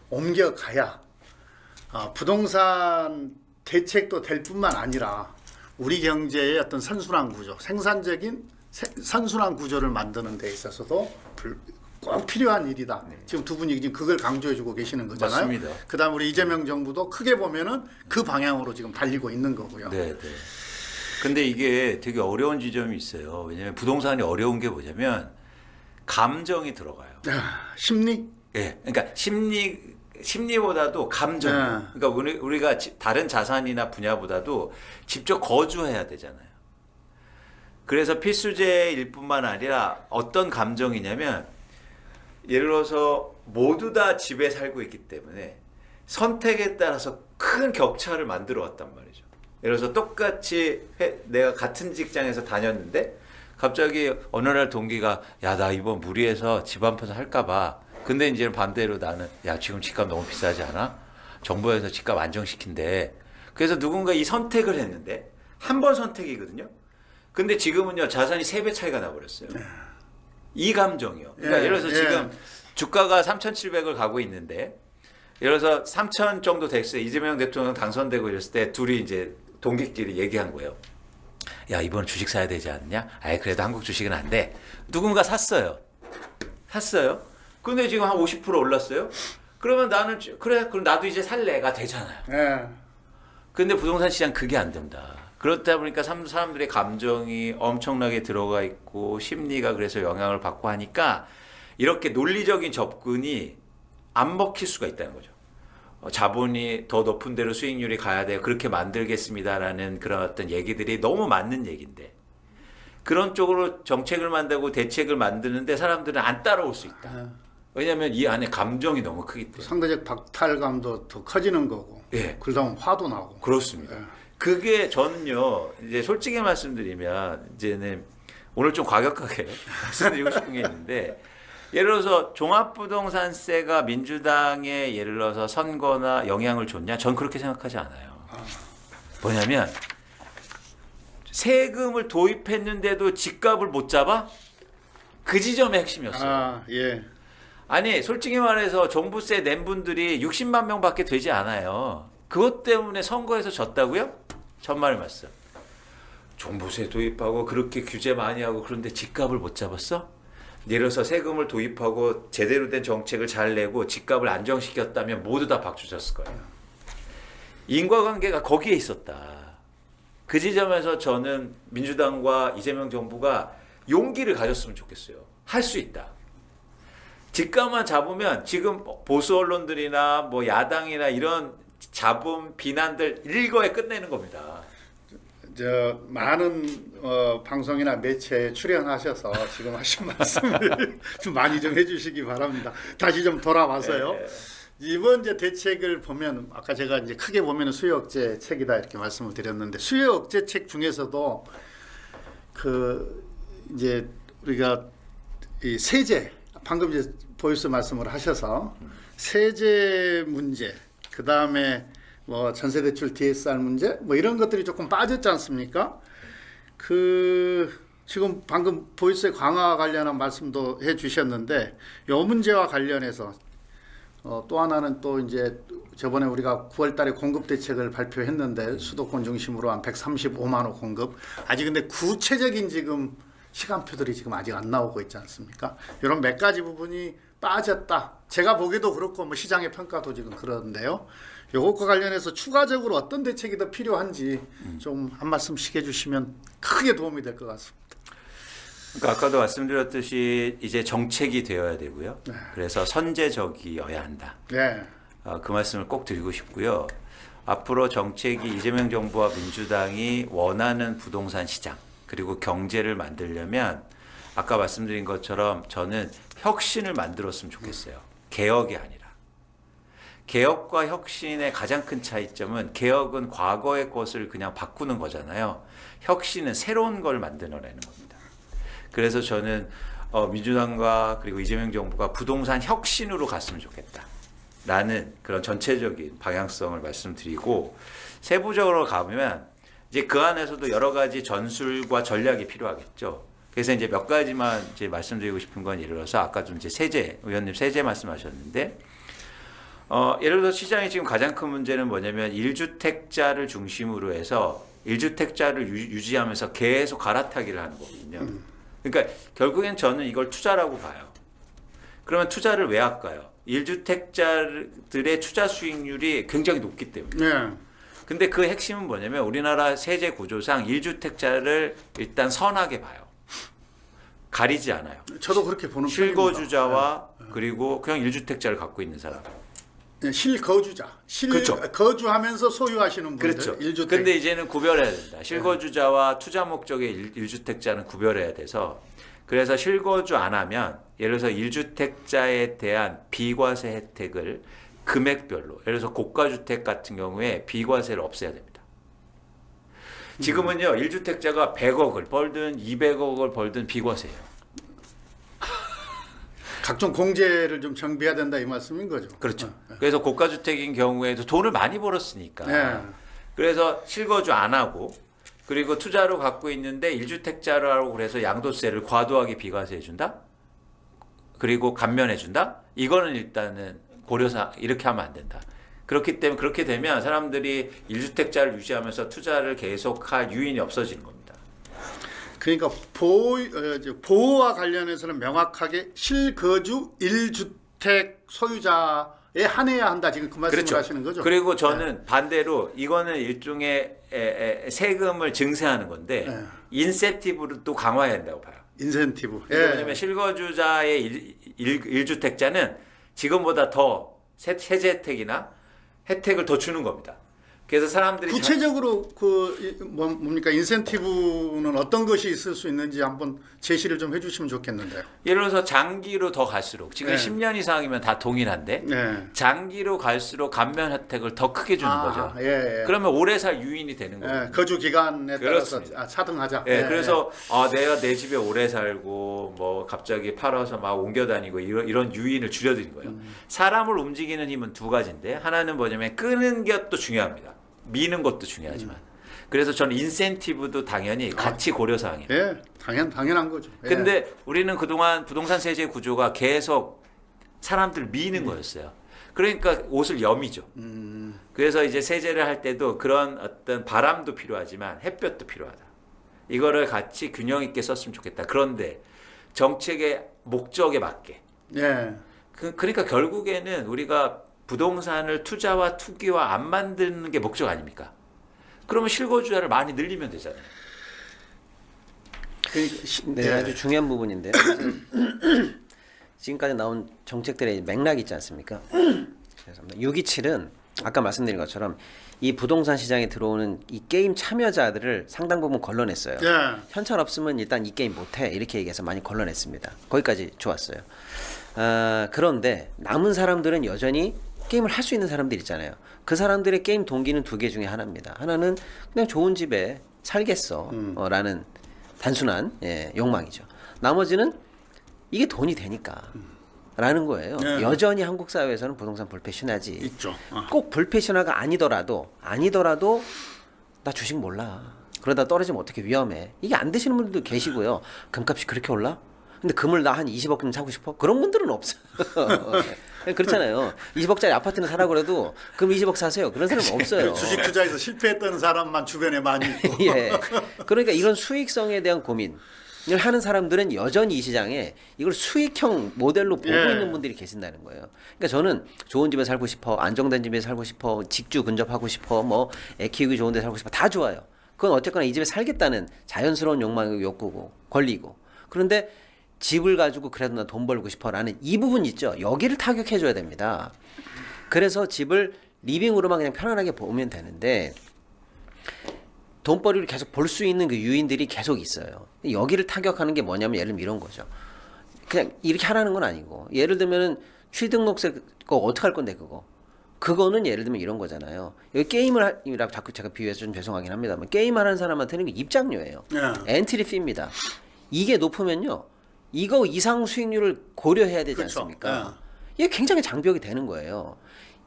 옮겨가야 부동산 대책도 될 뿐만 아니라 우리 경제의 어떤 선순환 구조, 생산적인 선순환 구조를 만드는 데 있어서도 꼭 필요한 일이다. 지금 두 분이 지금 그걸 강조해주고 계시는 거잖아요. 맞습니다. 그다음 우리 이재명 정부도 크게 보면은 그 방향으로 지금 달리고 있는 거고요. 네, 네. 근데 이게 되게 어려운 지점이 있어요. 왜냐하면 부동산이 어려운 게 뭐냐면 감정이 들어가요. 심리? 예, 그러니까 심리보다도 감정. 네. 그러니까 우리가 다른 자산이나 분야보다도 직접 거주해야 되잖아요. 그래서 필수제일 뿐만 아니라 어떤 감정이냐면 예를 들어서 모두 다 집에 살고 있기 때문에 선택에 따라서 큰 격차를 만들어 왔단 말이죠. 예를 들어서 똑같이 내가 같은 직장에서 다녔는데 갑자기 어느 날 동기가 야 나 이번 무리해서 집 한 평 할까 봐. 근데 이제 반대로 나는 야 지금 집값 너무 비싸지 않아? 정부에서 집값 안정시킨대. 그래서 누군가 이 선택을 했는데 한 번 선택이거든요. 근데 지금은요 자산이 3배 차이가 나버렸어요. 이 감정이요. 그러니까 예를 들어서 지금 주가가 3,700을 가고 있는데 예를 들어서 3,000 정도 됐어요. 이재명 대통령 당선되고 이랬을 때 둘이 이제 동기끼리 얘기한 거예요. 야 이번 주식 사야 되지 않냐? 아이 그래도 한국 주식은 안 돼. 누군가 샀어요. 근데 지금 한 50% 올랐어요. 그러면 나는 그래 그럼 나도 이제 살래가 되잖아요. 예. 근데 부동산 시장 그게 안 된다. 그렇다 보니까 사람들의 감정이 엄청나게 들어가 있고 심리가 그래서 영향을 받고 하니까 이렇게 논리적인 접근이 안 먹힐 수가 있다는 거죠. 자본이 더 높은 데로 수익률이 가야 돼요. 그렇게 만들겠습니다라는 그런 어떤 얘기들이 너무 맞는 얘기인데 그런 쪽으로 정책을 만들고 대책을 만드는데 사람들은 안 따라올 수 있다. 왜냐하면 이 안에 감정이 너무 크기 때문에. 상대적 박탈감도 더 커지는 거고. 예. 그러다 화도 나고. 그렇습니다. 예. 그게 저는요 이제 솔직히 말씀드리면 이제는 오늘 좀 과격하게 말씀드리고 싶은 게 있는데 예를 들어서 종합부동산세가 민주당의 예를 들어서 선거나 영향을 줬냐? 전 그렇게 생각하지 않아요. 뭐냐면 세금을 도입했는데도 집값을 못 잡아? 그 지점의 핵심이었어요. 아, 예. 아니 솔직히 말해서 종부세 낸 분들이 60만 명밖에 되지 않아요. 그것 때문에 선거에서 졌다고요? 천만의 말씀. 종부세 도입하고 그렇게 규제 많이 하고 그런데 집값을 못 잡았어? 예를 들어서 세금을 도입하고 제대로 된 정책을 잘 내고 집값을 안정시켰다면 모두 다 박수 쳤을 거예요. 인과관계가 거기에 있었다. 그 지점에서 저는 민주당과 이재명 정부가 용기를 가졌으면 좋겠어요. 할 수 있다. 집값만 잡으면 지금 보수 언론들이나 뭐 야당이나 이런 잡음 비난들 일거에 끝내는 겁니다. 많은 방송이나 매체에 출연하셔서 지금 하신 말씀을 좀 많이 좀 해주시기 바랍니다. 다시 좀 돌아와서요. 네. 이번 이제 대책을 보면 아까 제가 이제 크게 보면 수요 억제 책이다 이렇게 말씀을 드렸는데 수요 억제 책 중에서도 그 이제 우리가 이 세제 방금 이제 보이스 말씀을 하셔서 세제 문제 그 다음에 뭐 전세대출 DSR 문제 뭐 이런 것들이 조금 빠졌지 않습니까? 그 지금 방금 보이스의 강화 관련한 말씀도 해주셨는데 이 문제와 관련해서 또 하나는 또 이제 저번에 우리가 9월달에 공급 대책을 발표했는데 수도권 중심으로 한 135만 호 공급 아직 근데 구체적인 지금 시간표들이 지금 아직 안 나오고 있지 않습니까? 이런 몇 가지 부분이 빠졌다. 제가 보기도 그렇고 뭐 시장의 평가도 지금 그런데요. 이것과 관련해서 추가적으로 어떤 대책이 더 필요한지 좀 한 말씀씩 해주시면 크게 도움이 될 것 같습니다. 그러니까 아까도 말씀드렸듯이 이제 정책이 되어야 되고요. 그래서 선제적이어야 한다. 네. 그 말씀을 꼭 드리고 싶고요. 앞으로 정책이 이재명 정부와 민주당이 원하는 부동산 시장 그리고 경제를 만들려면 아까 말씀드린 것처럼 저는 혁신을 만들었으면 좋겠어요. 개혁이 아니라. 개혁과 혁신의 가장 큰 차이점은 개혁은 과거의 것을 그냥 바꾸는 거잖아요. 혁신은 새로운 걸 만들어내는 겁니다. 그래서 저는 민주당과 그리고 이재명 정부가 부동산 혁신으로 갔으면 좋겠다. 라는 그런 전체적인 방향성을 말씀드리고 세부적으로 가보면 이제 그 안에서도 여러 가지 전술과 전략이 필요하겠죠. 그래서 이제 몇 가지만 이제 말씀드리고 싶은 건 예를 들어서 아까 좀 이제 세제 의원님 세제 말씀하셨는데 예를 들어 시장의 지금 가장 큰 문제는 뭐냐면 1주택자를 중심으로 해서 1주택자를 유지하면서 계속 갈아타기를 하는 거거든요. 그러니까 결국엔 저는 이걸 투자라고 봐요. 그러면 투자를 왜 할까요? 1주택자들의 투자 수익률이 굉장히 높기 때문에. 네. 근데 그 핵심은 뭐냐면 우리나라 세제 구조상 1주택자를 일단 선하게 봐요. 가리지 않아요. 저도 그렇게 보는 편입니다. 실거주자와 그리고 그냥 1주택자를 갖고 있는 사람. 네, 실거주자, 그렇죠. 거주하면서 소유하시는 분들, 그렇죠. 1주택. 근데 이제는 구별해야 된다. 실거주자와 투자 목적의 1주택자는 구별해야 돼서 그래서 실거주 안 하면 예를 들어서 1주택자에 대한 비과세 혜택을 금액별로 예를 들어서 고가주택 같은 경우에 비과세를 없애야 됩니다. 지금은요 1주택자가 100억을 벌든 200억을 벌든 비과세예요. 각종 공제를 좀 정비해야 된다 이 말씀인 거죠. 그렇죠. 그래서 고가주택인 경우에도 돈을 많이 벌었으니까. 네. 그래서 실거주 안 하고 그리고 투자로 갖고 있는데 1주택자라고 그래서 양도세를 과도하게 비과세해 준다? 그리고 감면해 준다? 이거는 일단은 고려사 이렇게 하면 안 된다. 그렇기 때문에 그렇게 되면 사람들이 1주택자를 유지하면서 투자를 계속할 유인이 없어지는 겁니다. 그러니까 보호와 관련해서는 명확하게 실거주 1주택 소유자에 한해야 한다. 지금 그 말씀을 그렇죠. 하시는 거죠. 그리고 저는 반대로 이거는 일종의 세금을 증세하는 건데 네. 인센티브를 또 강화해야 된다고 봐요. 인센티브. 왜냐하면 실거주자의 1주택자는 지금보다 더 세제 혜택이나 혜택을 더 주는 겁니다. 그래서 사람들이 구체적으로 뭡니까 인센티브는 어떤 것이 있을 수 있는지 한번 제시를 좀 해주시면 좋겠는데요. 예를 들어서 장기로 더 갈수록 지금 네. 10년 이상이면 다 동일한데 네. 장기로 갈수록 감면 혜택을 더 크게 주는 거죠. 예. 그러면 오래 살 유인이 되는 거예요. 예, 거주 기간에 따라서 그렇습니다. 차등하자. 예, 그래서 내가 내 집에 오래 살고 뭐 갑자기 팔아서 막 옮겨 다니고 이런 유인을 줄여드린 거예요. 사람을 움직이는 힘은 두 가지인데 하나는 뭐냐면 끄는 것도 중요합니다. 미는 것도 중요하지만. 그래서 저는 인센티브도 당연히 같이 고려 사항이에요. 예, 당연한 거죠. 예. 근데 우리는 그동안 부동산 세제 구조가 계속 사람들 미는 거였어요. 그러니까 옷을 여미죠. 그래서 이제 세제를 할 때도 그런 어떤 바람도 필요하지만 햇볕도 필요하다. 이거를 같이 균형 있게 썼으면 좋겠다. 그런데 정책의 목적에 맞게. 예. 그러니까 결국에는 우리가 부동산을 투자와 투기와 안 만드는 게 목적 아닙니까? 그러면 실거주자를 많이 늘리면 되잖아요. 네, 예. 아주 중요한 부분인데요. 지금까지 나온 정책들의 맥락이 있지 않습니까? 627은 아까 말씀드린 것처럼 이 부동산 시장에 들어오는 이 게임 참여자들을 상당 부분 걸러냈어요. 예. 현찰 없으면 일단 이 게임 못해 이렇게 얘기해서 많이 걸러냈습니다. 거기까지 좋았어요. 그런데 남은 사람들은 여전히 게임을 할 수 있는 사람들 있잖아요. 그 사람들의 게임 동기는 두 개 중에 하나입니다. 하나는 그냥 좋은 집에 살겠어 라는 단순한 욕망이죠. 나머지는 이게 돈이 되니까 라는 거예요. 네. 여전히 한국 사회에서는 부동산 불패션하지. 있죠. 꼭 불패션화가 아니더라도 나 주식 몰라. 그러다 떨어지면 어떻게 위험해. 이게 안 되시는 분들도 계시고요. 금값이 그렇게 올라? 근데 금을 나 한 20억 좀 사고 싶어? 그런 분들은 없어요. 그렇잖아요. 20억짜리 아파트는 사라고 그래도 금 20억 사세요. 그런 사람은 없어요. 주식 투자에서 실패했던 사람만 주변에 많이 있고. 예. 그러니까 이런 수익성에 대한 고민, 이걸 하는 사람들은 여전히 이 시장에 이걸 수익형 모델로 보고 예. 있는 분들이 계신다는 거예요. 그러니까 저는 좋은 집에 살고 싶어, 안정된 집에 살고 싶어, 직주 근접하고 싶어, 뭐 애 키우기 좋은 데 살고 싶어, 다 좋아요. 그건 어쨌거나 이 집에 살겠다는 자연스러운 욕망이고 욕구고 권리고. 그런데 집을 가지고 그래도 나 돈 벌고 싶어라는 이 부분 있죠. 여기를 타격해줘야 됩니다. 그래서 집을 리빙으로만 그냥 편안하게 보면 되는데 돈벌이를 계속 볼 수 있는 그 유인들이 계속 있어요. 여기를 타격하는 게 뭐냐면 예를 들면 이런 거죠. 그냥 이렇게 하라는 건 아니고 예를 들면은 취등록세 그거 어떻게 할 건데 그거. 그거는 예를 들면 이런 거잖아요. 여기 게임을 이라고 자꾸 제가 비유해서 좀 죄송하긴 합니다만 게임을 하는 사람한테는 입장료예요. 예. 엔트리 피입니다. 이게 높으면요. 이거 이상 수익률을 고려해야 되지 그렇죠. 않습니까? 이게 굉장히 장벽이 되는 거예요.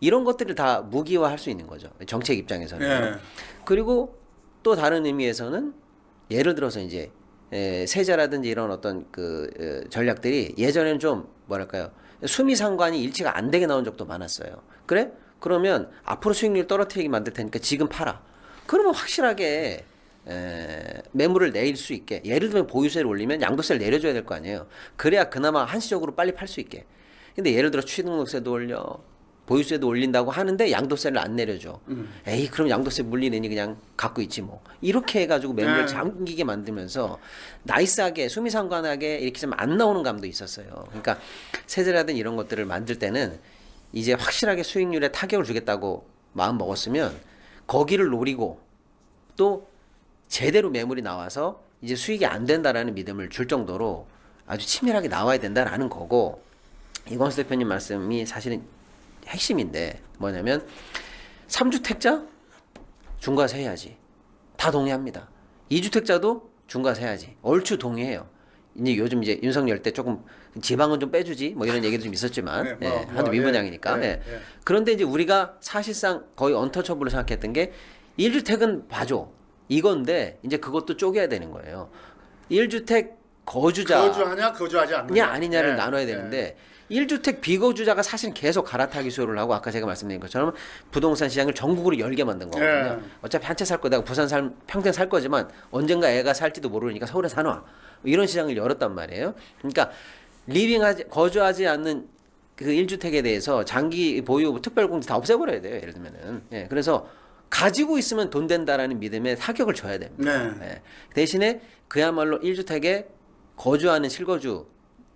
이런 것들을 다 무기화할 수 있는 거죠. 정책 입장에서는. 예. 그리고 또 다른 의미에서는 예를 들어서 이제 세제라든지 이런 어떤 그 전략들이 예전에는 좀 뭐랄까요 수미상관이 일치가 안 되게 나온 적도 많았어요. 그래? 그러면 앞으로 수익률 떨어뜨리게 만들 테니까 지금 팔아. 그러면 확실하게 매물을 내릴 수 있게 예를 들면 보유세를 올리면 양도세를 내려줘야 될 거 아니에요. 그래야 그나마 한시적으로 빨리 팔 수 있게. 근데 예를 들어 취등록세도 올려 보유세도 올린다고 하는데 양도세를 안 내려줘. 에이 그럼 양도세 물리느니 그냥 갖고 있지 뭐. 이렇게 해가지고 매물을 네. 잠기게 만들면서 나이스하게 수미상관하게 이렇게 좀 안 나오는 감도 있었어요. 그러니까 세제라든 이런 것들을 만들 때는 이제 확실하게 수익률에 타격을 주겠다고 마음 먹었으면 거기를 노리고 또 제대로 매물이 나와서 이제 수익이 안 된다라는 믿음을 줄 정도로 아주 치밀하게 나와야 된다라는 거고 이광수 대표님 말씀이 사실은 핵심인데 뭐냐면 3주택자 중과세 해야지. 다 동의합니다. 2주택자도 중과세 해야지. 얼추 동의해요. 이제 요즘 이제 윤석열 때 조금 지방은 좀 빼주지 뭐 이런 얘기도 좀 있었지만 네, 한두 미분양이니까. 예, 예. 그런데 이제 우리가 사실상 거의 언터처블로 생각했던 게 1주택은 봐줘. 이건데 이제 그것도 쪼개야 되는 거예요. 1주택 거주자 거주하냐 거주하지 않느냐 아니냐를 예, 나눠야 예. 되는데 1주택 비거주자가 사실은 계속 갈아타기 수요를 하고 아까 제가 말씀드린 것처럼 부동산 시장을 전국으로 열게 만든 거거든요. 예. 어차피 한 채 살 거다. 부산 평생 살 거지만 언젠가 애가 살지도 모르니까 서울에 사놔. 이런 시장을 열었단 말이에요. 그러니까 거주하지 않는 그 1주택에 대해서 장기 보유 특별공제 다 없애버려야 돼요. 예를 들면은. 예. 그래서 가지고 있으면 돈 된다라는 믿음에 타격을 줘야 됩니다. 네. 예. 대신에 그야말로 1주택에 거주하는 실거주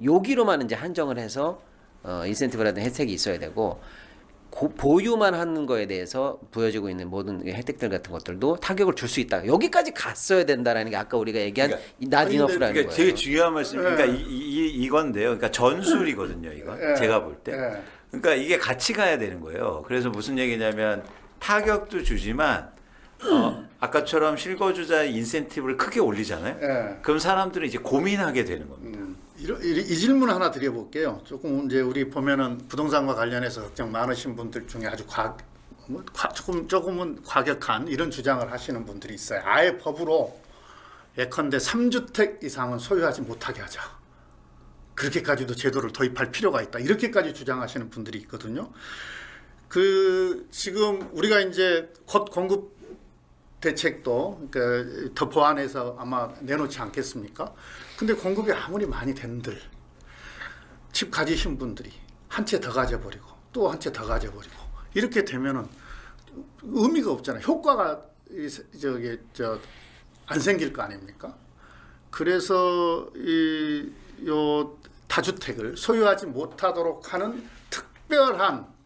여기로만 이제 한정을 해서 인센티브라든 혜택이 있어야 되고 보유만 하는 거에 대해서 부여지고 있는 모든 혜택들 같은 것들도 타격을 줄 수 있다. 여기까지 갔어야 된다라는 게 아까 우리가 얘기한 not enough라는 그러니까 거예요. 되게 중요한 말씀. 그러니까 이건데요. 그러니까 전술이거든요. 이건 예. 제가 볼 때. 예. 그러니까 이게 같이 가야 되는 거예요. 그래서 무슨 얘기냐면 타격도 주지만 아까처럼 실거주자 인센티브를 크게 올리잖아요. 예. 그럼 사람들은 이제 고민하게 되는 겁니다. 이 질문 하나 드려볼게요. 조금 이제 우리 보면은 부동산과 관련해서 걱정 많으신 분들 중에 아주 조금은 과격한 이런 주장을 하시는 분들이 있어요. 아예 법으로 예컨대 3주택 이상은 소유하지 못하게 하자. 그렇게까지도 제도를 도입할 필요가 있다. 이렇게까지 주장하시는 분들이 있거든요. 지금 우리가 이제 곧 공급 대책도 그러니까 더 보완해서 아마 내놓지 않겠습니까? 근데 공급이 아무리 많이 된들 집 가지신 분들이 한 채 더 가져버리고 또 한 채 더 가져버리고 이렇게 되면은 의미가 없잖아요. 효과가 안 생길 거 아닙니까? 그래서 요 다주택을 소유하지 못하도록 하는 특별한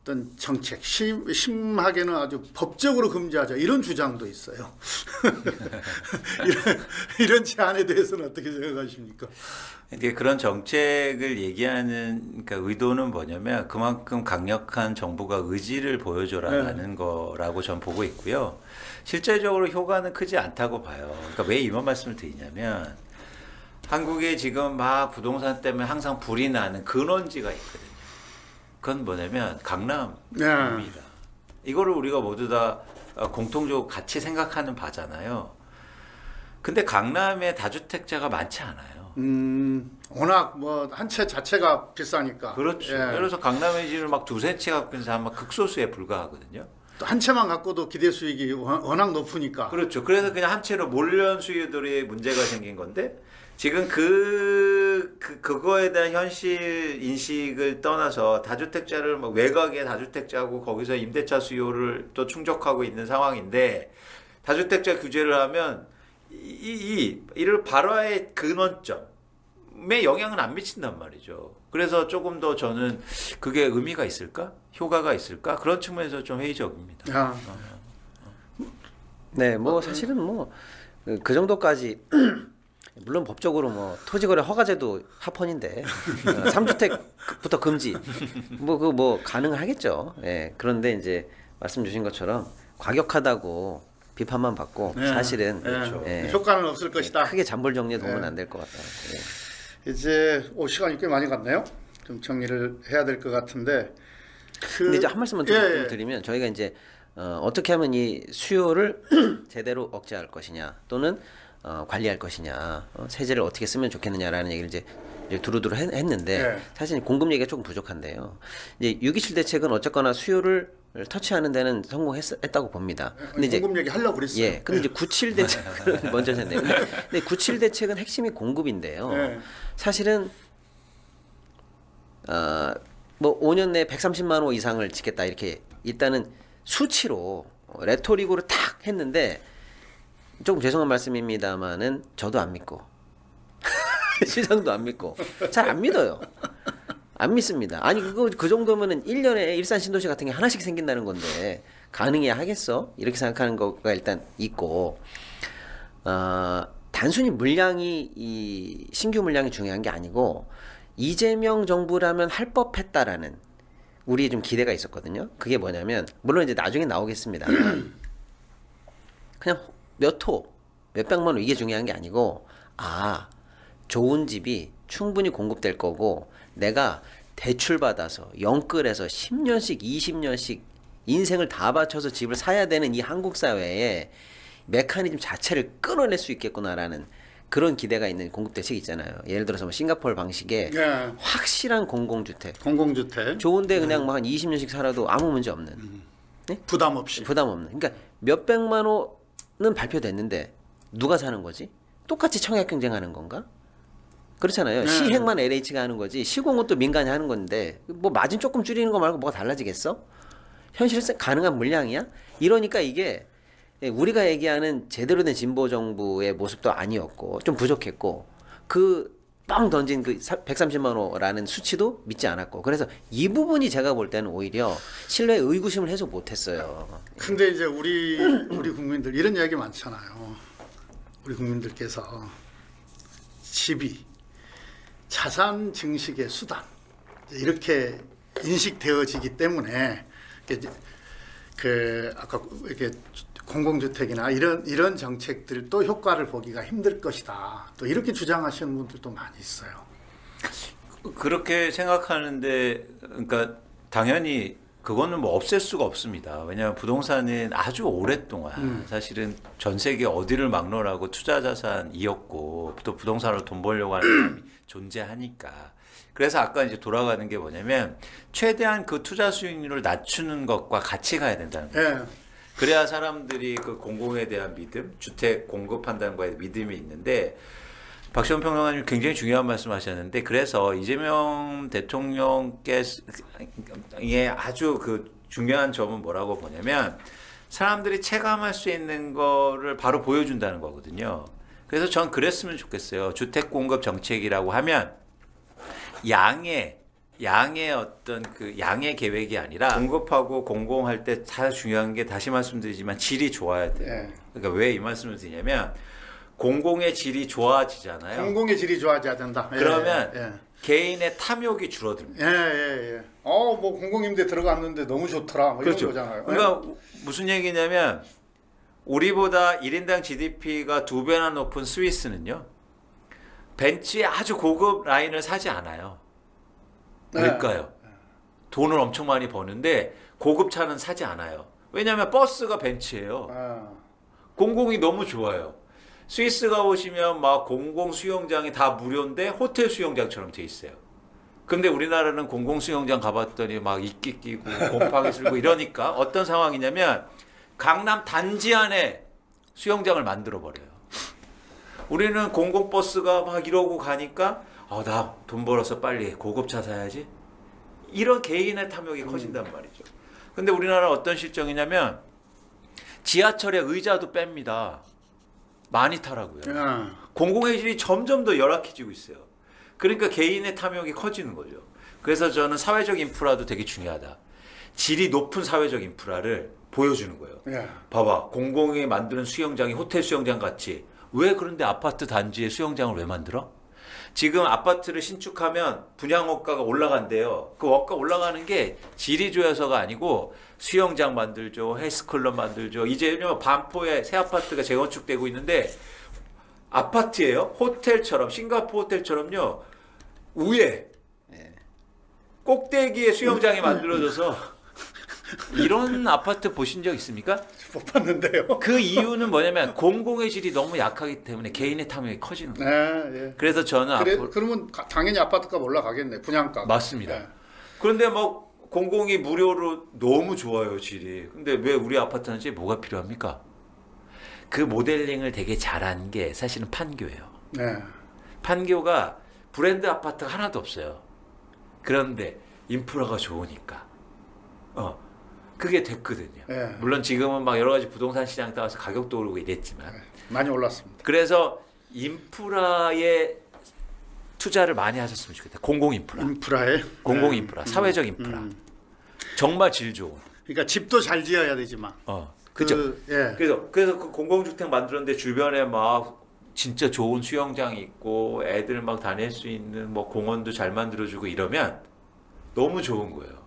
어떤 정책, 심하게는 아주 법적으로 금지하자 이런 주장도 있어요. 이런 제안에 대해서는 어떻게 생각하십니까? 근데 그런 정책을 얘기하는 그러니까 의도는 뭐냐면 그만큼 강력한 정부가 의지를 보여줘라라는 거라고 전 보고 있고요. 실제적으로 효과는 크지 않다고 봐요. 그러니까 왜 이런 말씀을 드리냐면 한국에 지금 막 부동산 때문에 항상 불이 나는 근원지가 있거든요. 그건 뭐냐면 강남입니다. 네. 이거를 우리가 모두 다 공통적으로 같이 생각하는 바잖아요. 근데 강남에 다주택자가 많지 않아요. 워낙 뭐 한 채 자체가 비싸니까. 그렇죠. 예. 그래서 강남의 집을 막 두세 채 갖고 있는 사람 막 극소수에 불과하거든요. 또 한 채만 갖고도 기대 수익이 워낙 높으니까. 그렇죠. 그래서 그냥 한 채로 몰려온 수요들이 문제가 생긴 건데 지금 그거에 대한 현실 인식을 떠나서 다주택자를 막 외곽의 다주택자고 거기서 임대차 수요를 또 충족하고 있는 상황인데 다주택자 규제를 하면 이를 발화의 근원점에 영향은 안 미친단 말이죠. 그래서 조금 더 저는 그게 의미가 있을까? 효과가 있을까? 그런 측면에서 좀 회의적입니다. 야, 네, 뭐 사실은 뭐 그 정도까지 물론 법적으로 뭐 토지거래 허가제도 합헌인데 3주택부터 금지 뭐 그 뭐 가능하겠죠. 예. 그런데 이제 말씀 주신 것처럼 과격하다고 비판만 받고 네, 사실은 네. 효과는 없을 것이다. 크게 잔불 정리에 도움은 안 될 것 같아요. 예. 이제 시간이 꽤 많이 갔네요. 좀 정리를 해야 될 것 같은데. 근데 이제 한 말씀만 좀 드리면 저희가 이제 어떻게 하면 이 수요를 제대로 억제할 것이냐 또는 관리할 것이냐 세제를 어떻게 쓰면 좋겠느냐라는 얘기를 이제 두루두루 했는데 네. 사실 공급 얘기가 조금 부족한데요. 이제 6.27 대책은 어쨌거나 수요를 터치하는 데는 성공했다고 봅니다. 근데 이제 공급 얘기 하려고 그랬어요. 예, 근데 이제 97 대책은 먼저 했네요. 근데 97 대책은 핵심이 공급인데요. 네. 사실은 뭐 5년 내에 130만 호 이상을 짓겠다 이렇게 일단은 수치로 레토릭으로 탁 했는데 조금 죄송한 말씀입니다만은 저도 안 믿고 시장도 안 믿고 잘 안 믿어요. 안 믿습니다. 아니 그 정도면은 1년에 일산 신도시 같은 게 하나씩 생긴다는 건데 가능해야 하겠어? 이렇게 생각하는 거가 일단 있고 단순히 물량이 이 신규 물량이 중요한 게 아니고 이재명 정부라면 할 법했다라는 우리의 좀 기대가 있었거든요. 그게 뭐냐면 물론 이제 나중에 나오겠습니다. 그냥 몇백만 원 이게 중요한 게 아니고 좋은 집이 충분히 공급될 거고 내가 대출 받아서 영끌해서 10년씩 20년씩 인생을 다 바쳐서 집을 사야 되는 이 한국 사회에 메커니즘 자체를 끊어낼 수 있겠구나라는 그런 기대가 있는 공급 대책이 있잖아요. 예를 들어서 뭐 싱가포르 방식의 예. 확실한 공공주택. 공공주택. 좋은데 그냥 뭐 한 20년씩 살아도 아무 문제 없는. 네? 부담 없이. 부담 없는. 그러니까 몇백만 호는 발표됐는데 누가 사는 거지? 똑같이 청약 경쟁하는 건가? 그렇잖아요. 네. 시행만 LH가 하는 거지 시공은 또 민간이 하는 건데 뭐 마진 조금 줄이는 거 말고 뭐가 달라지겠어? 현실에 가능한 물량이야? 이러니까 이게 우리가 얘기하는 제대로 된 진보 정부의 모습도 아니었고 좀 부족했고 그 뻥 던진 그 130만 호라는 수치도 믿지 않았고 그래서 이 부분이 제가 볼 때는 오히려 신뢰 의구심을 해소 못했어요. 근데 이제 우리 국민들 이런 이야기 많잖아요. 우리 국민들께서 집이 자산 증식의 수단 이렇게 인식되어지기 때문에 아까 이렇게 공공주택이나 이런 정책들도 효과를 보기가 힘들 것이다. 또 이렇게 주장하시는 분들도 많이 있어요. 그렇게 생각하는데 그러니까 당연히 그거는 뭐 없앨 수가 없습니다. 왜냐하면 부동산은 아주 오랫동안 사실은 전 세계 어디를 막론하고 투자 자산이었고 또 부동산으로 돈 벌려고 하는 사람이 존재하니까. 그래서 아까 이제 돌아가는 게 뭐냐면 최대한 그 투자 수익률을 낮추는 것과 같이 가야 된다는 거예요. 예. 그래야 사람들이 그 공공에 대한 믿음, 주택 공급한다는 거에 믿음이 있는데 박시원 평론가님 굉장히 중요한 말씀하셨는데 그래서 이재명 대통령께의 아주 그 중요한 점은 뭐라고 보냐면 사람들이 체감할 수 있는 거를 바로 보여준다는 거거든요. 그래서 전 그랬으면 좋겠어요. 주택 공급 정책이라고 하면 양의 어떤 그 양의 계획이 아니라 공급하고 공공할 때 다 중요한 게 다시 말씀드리지만 질이 좋아야 돼요. 예. 그러니까 왜 이 말씀을 드리냐면 공공의 질이 좋아지잖아요. 공공의 질이 좋아져야 된다. 예, 그러면 예. 개인의 탐욕이 줄어듭니다. 예. 뭐 공공임대 들어갔는데 너무 좋더라. 뭐 그렇죠. 이런 거잖아요. 그러니까 무슨 얘기냐면 우리보다 1인당 GDP가 2배나 높은 스위스는요. 벤츠의 아주 고급 라인을 사지 않아요. 왜일까요? 돈을 엄청 많이 버는데 고급 차는 사지 않아요. 왜냐하면 버스가 벤츠예요. 공공이 너무 좋아요. 스위스 가보시면 막 공공 수영장이 다 무료인데 호텔 수영장처럼 돼 있어요. 근데 우리나라는 공공 수영장 가봤더니 막 이끼 끼고 곰팡이 슬고 이러니까 어떤 상황이냐면 강남 단지 안에 수영장을 만들어 버려요. 우리는 공공버스가 막 이러고 가니까 나 돈 벌어서 빨리 고급차 사야지. 이런 개인의 탐욕이 커진단 말이죠. 근데 우리나라는 어떤 실정이냐면 지하철에 의자도 뺍니다. 많이 타라고요. 공공의 질이 점점 더 열악해지고 있어요. 그러니까 개인의 탐욕이 커지는 거죠. 그래서 저는 사회적 인프라도 되게 중요하다. 질이 높은 사회적 인프라를 보여주는 거예요. 예. 봐봐, 공공이 만드는 수영장이 호텔 수영장 같이. 왜 그런데 아파트 단지에 수영장을 왜 만들어? 지금 아파트를 신축하면 분양원가가 올라간대요. 그 원가 올라가는 게 질이 좋아서가 아니고 수영장 만들죠, 헬스클럽 만들죠. 이제 반포에 새 아파트가 재건축되고 있는데 아파트예요. 호텔처럼 싱가포르 호텔처럼요. 위에 꼭대기에 수영장이 만들어져서 이런 아파트 보신 적 있습니까? 못 봤는데요. 그 이유는 뭐냐면 공공의 질이 너무 약하기 때문에 개인의 탐욕이 커지는 거예요. 예. 그래서 저는 앞으로 그러면 당연히 아파트값 올라가겠네. 분양가. 맞습니다. 예. 그런데 뭐 공공이 무료로 너무 좋아요 질이. 근데 왜 우리 아파트는 뭐가 필요합니까? 그 모델링을 되게 잘한 게 사실은 판교예요. 네. 판교가 브랜드 아파트가 하나도 없어요. 그런데 인프라가 좋으니까 그게 됐거든요. 예. 물론 지금은 막 여러 가지 부동산 시장 따라서 가격도 오르고 이랬지만 많이 올랐습니다. 그래서 인프라에 투자를 많이 하셨으면 좋겠다. 공공 인프라, 공공 인프라, 사회적 인프라. 정말 질 좋은. 그러니까 집도 잘 지어야 되지만. 그렇죠. 예. 그래서 그 공공주택 만들었는데 주변에 막 진짜 좋은 수영장이 있고 애들 막 다닐 수 있는 뭐 공원도 잘 만들어주고 이러면 너무 좋은 거예요.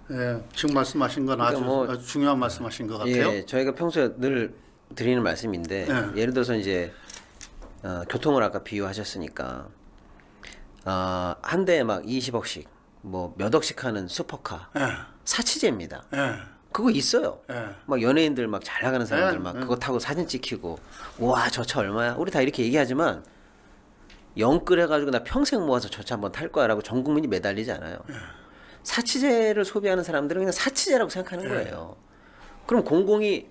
예. 지금 말씀하신 건 아주, 그러니까 아주 중요한 말씀하신 것 같아요. 예, 저희가 평소에 늘 드리는 말씀인데 예를 들어서 이제 교통을 아까 비유하셨으니까 한 대에 막 20억씩 뭐 몇 억씩 하는 슈퍼카 예. 사치제입니다. 예. 그거 있어요. 예. 막 연예인들 막 잘 나가는 사람들 예, 막 예. 그거 타고 사진 찍히고 와 저 차 얼마야? 우리 다 이렇게 얘기하지만 영끌 해가지고 나 평생 모아서 저 차 한번 탈 거야라고 전 국민이 매달리지 않아요. 사치제를 소비하는 사람들은 그냥 사치제라고 생각하는 거예요. 그럼 공공이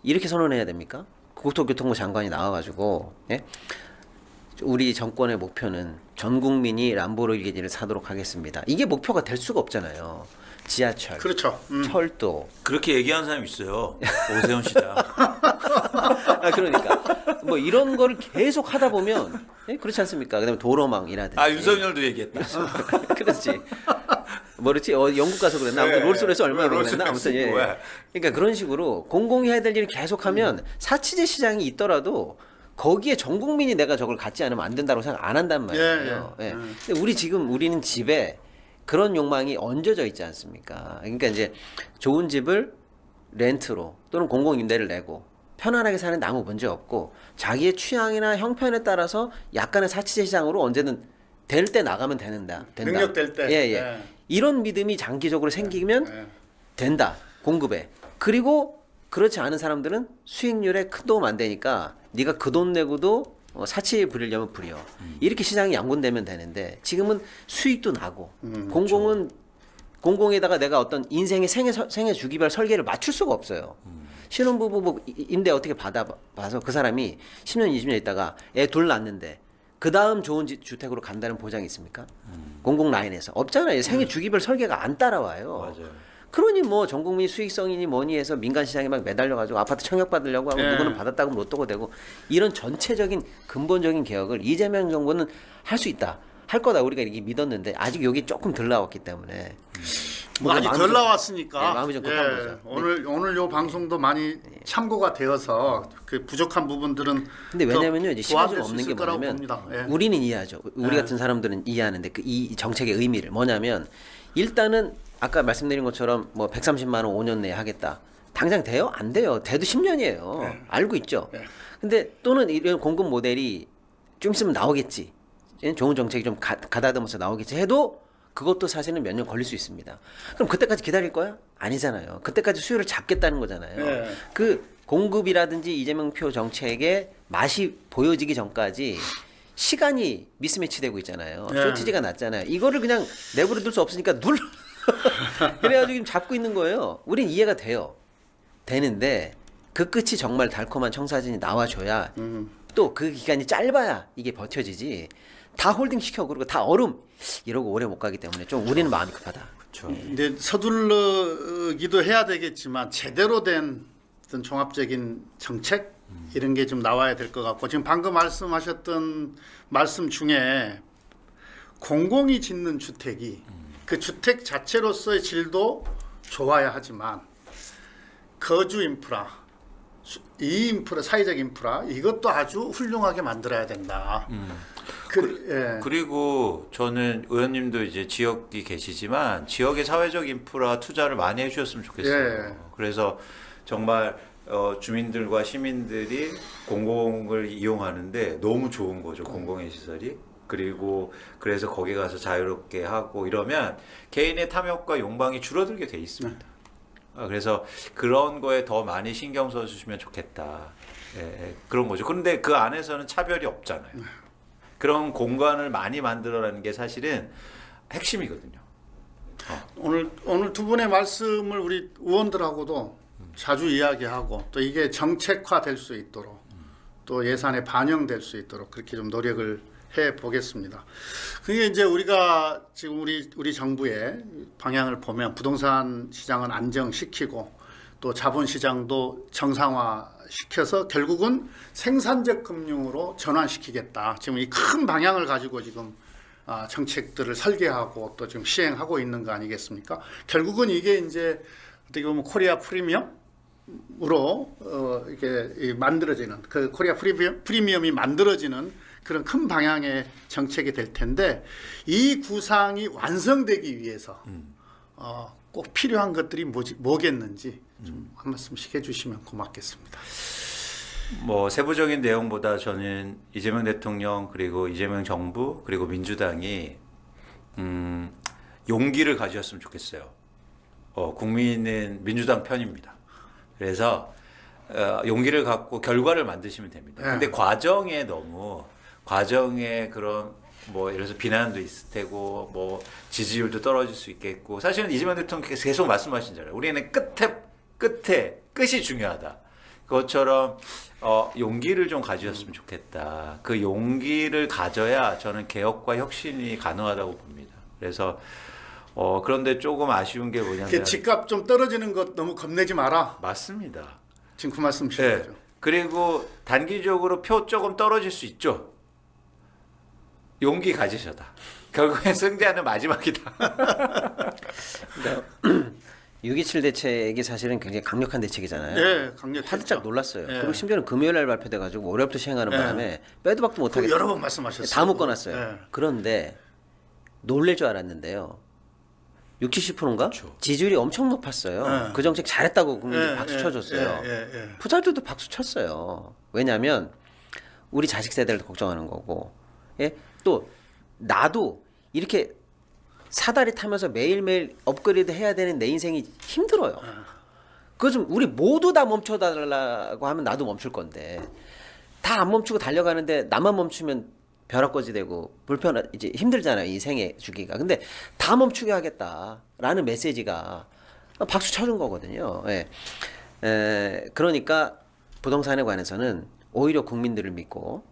이렇게 선언해야 됩니까? 국토교통부 장관이 나와가지고 우리 정권의 목표는 전 국민이 람보르기니를 사도록 하겠습니다. 이게 목표가 될 수가 없잖아요. 지하철, 그렇죠. 철도. 그렇게 얘기하는 사람이 있어요. 오세훈 시장. 그러니까 뭐 이런 거를 계속 하다 보면 그렇지 않습니까? 그다음에 도로망이라든지. 윤석열도 얘기했다. 그렇지. 뭐랬지? 영국 가서 그랬나? 아무튼 롤스로이스 얼마나 그랬나? 아무튼 예. 그러니까 그런 식으로 공공이 해야 될 일을 계속하면 사치제 시장이 있더라도 거기에 전 국민이 내가 저걸 갖지 않으면 안 된다고 생각 안 한단 말이에요. 예. 근데 우리는 집에 그런 욕망이 얹어져 있지 않습니까? 그러니까 이제 좋은 집을 렌트로 또는 공공 임대를 내고 편안하게 사는 데 아무 문제 없고 자기의 취향이나 형편에 따라서 약간의 사치제 시장으로 언제든 될 때 나가면 된다. 능력될 때. 예. 예. 이런 믿음이 장기적으로 생기면 된다. 공급에. 그리고 그렇지 않은 사람들은 수익률에 큰 도움 안 되니까 네가 그 돈 내고도 사치 부리려면 부려. 이렇게 시장이 양분되면 되는데 지금은 수익도 나고 공공은 공공에다가 내가 어떤 인생의 생애 주기별 설계를 맞출 수가 없어요. 신혼부부 뭐 임대 어떻게 받아봐서 그 사람이 10년 20년 있다가 애 둘 낳는데 그 다음 좋은 주택으로 간다는 보장이 있습니까? 공공 라인에서 없잖아요. 생애 주기별 설계가 안 따라와요. 맞아요. 그러니 뭐 전 국민 수익성이니 뭐니 해서 민간 시장에 막 매달려가지고 아파트 청약 받으려고 하고 누구는 받았다고 못 떠고 되고 이런 전체적인 근본적인 개혁을 이재명 정부는 할 수 있다. 할 거다 우리가 이렇게 믿었는데 아직 여기 조금 덜 나왔기 때문에 많이 덜 나왔으니까 마음이 좀 급한 거죠. 오늘 요 방송도 많이 참고가 되어서 그 부족한 부분들은 근데 왜냐면요 이제 시간이 보완될 수 없는 게 있을 거라고 뭐냐면 봅니다. 우리는 이해하죠. 우리 같은 사람들은 이해하는데 이 정책의 의미를 뭐냐면 일단은 아까 말씀드린 것처럼 뭐 130만 원 5년 내에 하겠다. 당장 돼요? 안 돼요. 돼도 10년이에요. 알고 있죠. 근데 또는 이런 공급 모델이 좀 있으면 나오겠지. 좋은 정책이 좀 가다듬어서 나오겠지 해도 그것도 사실은 몇 년 걸릴 수 있습니다. 그럼 그때까지 기다릴 거야? 아니잖아요. 그때까지 수요를 잡겠다는 거잖아요. 그 공급이라든지 이재명 표 정책의 맛이 보여지기 전까지 시간이 미스매치되고 있잖아요. 네. 쇼티지가 났잖아요. 이거를 그냥 내버려둘 수 없으니까 그래가지고 지금 잡고 있는 거예요. 우린 이해가 돼요. 되는데 그 끝이 정말 달콤한 청사진이 나와줘야 또 그 기간이 짧아야 이게 버텨지지. 다 홀딩 시켜 그리고 다 얼음 이러고 오래 못 가기 때문에 좀 우리는 마음이 급하다. 그렇죠. 근데 서둘러기도 해야 되겠지만 제대로 된 어떤 종합적인 정책 이런 게 좀 나와야 될 것 같고 지금 방금 말씀하셨던 말씀 중에 공공이 짓는 주택이 그 주택 자체로서의 질도 좋아야 하지만 거주 인프라, 이 인프라, 사회적 인프라 이것도 아주 훌륭하게 만들어야 된다. 예. 그리고 저는 의원님도 이제 지역이 계시지만 지역의 사회적 인프라 투자를 많이 해주셨으면 좋겠어요. 예. 그래서 정말 주민들과 시민들이 공공을 이용하는데 너무 좋은 거죠. 공공의 시설이. 그리고 그래서 거기 가서 자유롭게 하고 이러면 개인의 탐욕과 욕망이 줄어들게 돼 있습니다. 그래서 그런 거에 더 많이 신경 써주시면 좋겠다. 예, 그런 거죠. 그런데 그 안에서는 차별이 없잖아요. 그런 공간을 많이 만들어라는 게 사실은 핵심이거든요. 오늘 두 분의 말씀을 우리 의원들하고도 자주 이야기하고 또 이게 정책화될 수 있도록 또 예산에 반영될 수 있도록 그렇게 좀 노력을 해 보겠습니다. 그게 이제 우리가 지금 우리 정부의 방향을 보면 부동산 시장은 안정시키고 또 자본 시장도 정상화시켜서 결국은 생산적 금융으로 전환시키겠다. 지금 이 큰 방향을 가지고 지금 정책들을 설계하고 또 지금 시행하고 있는 거 아니겠습니까? 결국은 이게 이제 어떻게 보면 코리아 프리미엄으로 이렇게 만들어지는 그 코리아 프리미엄이 만들어지는 그런 큰 방향의 정책이 될 텐데 이 구상이 완성되기 위해서 꼭 필요한 것들이 뭐겠는지 좀 한 말씀씩 해주시면 고맙겠습니다. 뭐 세부적인 내용보다 저는 이재명 대통령 그리고 이재명 정부 그리고 민주당이 용기를 가지셨으면 좋겠어요. 국민은 민주당 편입니다. 그래서 용기를 갖고 결과를 만드시면 됩니다. 근데 과정에 그런 뭐 예를 들어서 비난도 있을 테고 뭐 지지율도 떨어질 수 있겠고 사실은 이재명 대통령께서 계속 말씀하신잖아요. 우리는 끝이 중요하다. 그것처럼 용기를 좀 가지셨으면 좋겠다. 그 용기를 가져야 저는 개혁과 혁신이 가능하다고 봅니다. 그래서 그런데 조금 아쉬운 게 뭐냐면 집값 좀 떨어지는 것 너무 겁내지 마라. 맞습니다. 지금 그 말씀이신 네. 거죠. 그리고 단기적으로 표 조금 떨어질 수 있죠. 용기 가지셔다. 결국엔 승자는 마지막이다. 6.27 대책이 사실은 굉장히 강력한 대책이잖아요. 네, 강력했죠. 화들짝 놀랐어요. 네. 그리고 심지어는 금요일 날 발표돼가지고 월요일부터 시행하는 바람에 빼도 박도 못하게 여러 번 말씀하셨어요. 다 묶어놨어요. 네. 그런데 놀랄 줄 알았는데요. 60~70%인가? 그렇죠. 지지율이 엄청 높았어요. 네. 그 정책 잘했다고 국민들이 네, 박수 네, 쳐줬어요. 네. 부자들도 박수 쳤어요. 왜냐하면 우리 자식 세대를 걱정하는 거고, 예? 또 나도 이렇게 사다리 타면서 매일매일 업그레이드 해야 되는 내 인생이 힘들어요. 그거 좀 우리 모두 다 멈춰달라고 하면 나도 멈출 건데 다 안 멈추고 달려가는데 나만 멈추면 벼락거지 되고 이제 힘들잖아요. 이 생애 주기가. 근데 다 멈추게 하겠다라는 메시지가 박수 쳐준 거거든요. 예. 그러니까 부동산에 관해서는 오히려 국민들을 믿고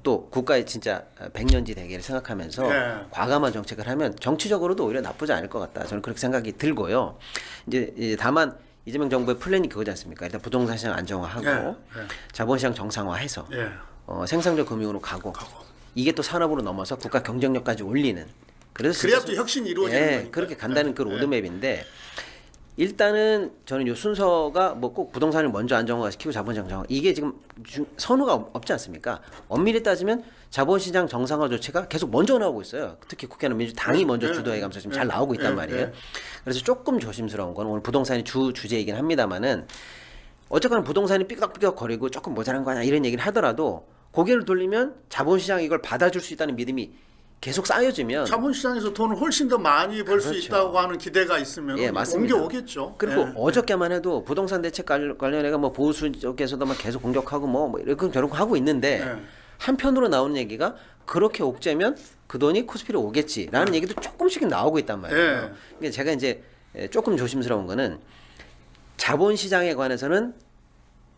또 국가의 진짜 백년지 대계를 생각하면서 네. 과감한 정책을 하면 정치적으로도 오히려 나쁘지 않을 것 같다. 저는 그렇게 생각이 들고요. 이제 다만 이재명 정부의 플랜이 그거지 않습니까? 일단 부동산 시장 안정화하고 네. 자본시장 정상화해서 네. 생산적 금융으로 가고 이게 또 산업으로 넘어서 국가 경쟁력까지 올리는. 그래서 그래야 진짜 또 혁신이 이루어지는 거니까. 그렇게 간다는 그 네. 로드맵인데 일단은 저는 요 순서가 뭐 꼭 부동산을 먼저 안정화시키고 자본시장 정상화 이게 지금 선호가 없지 않습니까? 엄밀히 따지면 자본시장 정상화 조치가 계속 먼저 나오고 있어요. 특히 국회는 민주당이 먼저 주도해가면서 지금 잘 나오고 있단 말이에요. 그래서 조금 조심스러운 건 오늘 부동산이 주제이긴 합니다만은 어쨌거나 부동산이 삐걱삐걱 거리고 조금 모자란 거 아니야 이런 얘기를 하더라도 고개를 돌리면 자본시장이 이걸 받아줄 수 있다는 믿음이 계속 쌓여지면 자본시장에서 돈을 훨씬 더 많이 벌 수 그렇죠. 있다고 하는 기대가 있으면 예, 맞습니다. 옮겨오겠죠. 그리고 예. 어저께만 해도 부동산 대책 관련해가 뭐 보수 쪽에서도 막 계속 공격하고 뭐 이렇게 저렇게 하고 있는데 예. 한편으로 나오는 얘기가 그렇게 옥죄면 그 돈이 코스피로 오겠지라는 얘기도 조금씩 나오고 있단 말이에요. 예. 그러니까 제가 이제 조금 조심스러운 거는 자본 시장에 관해서는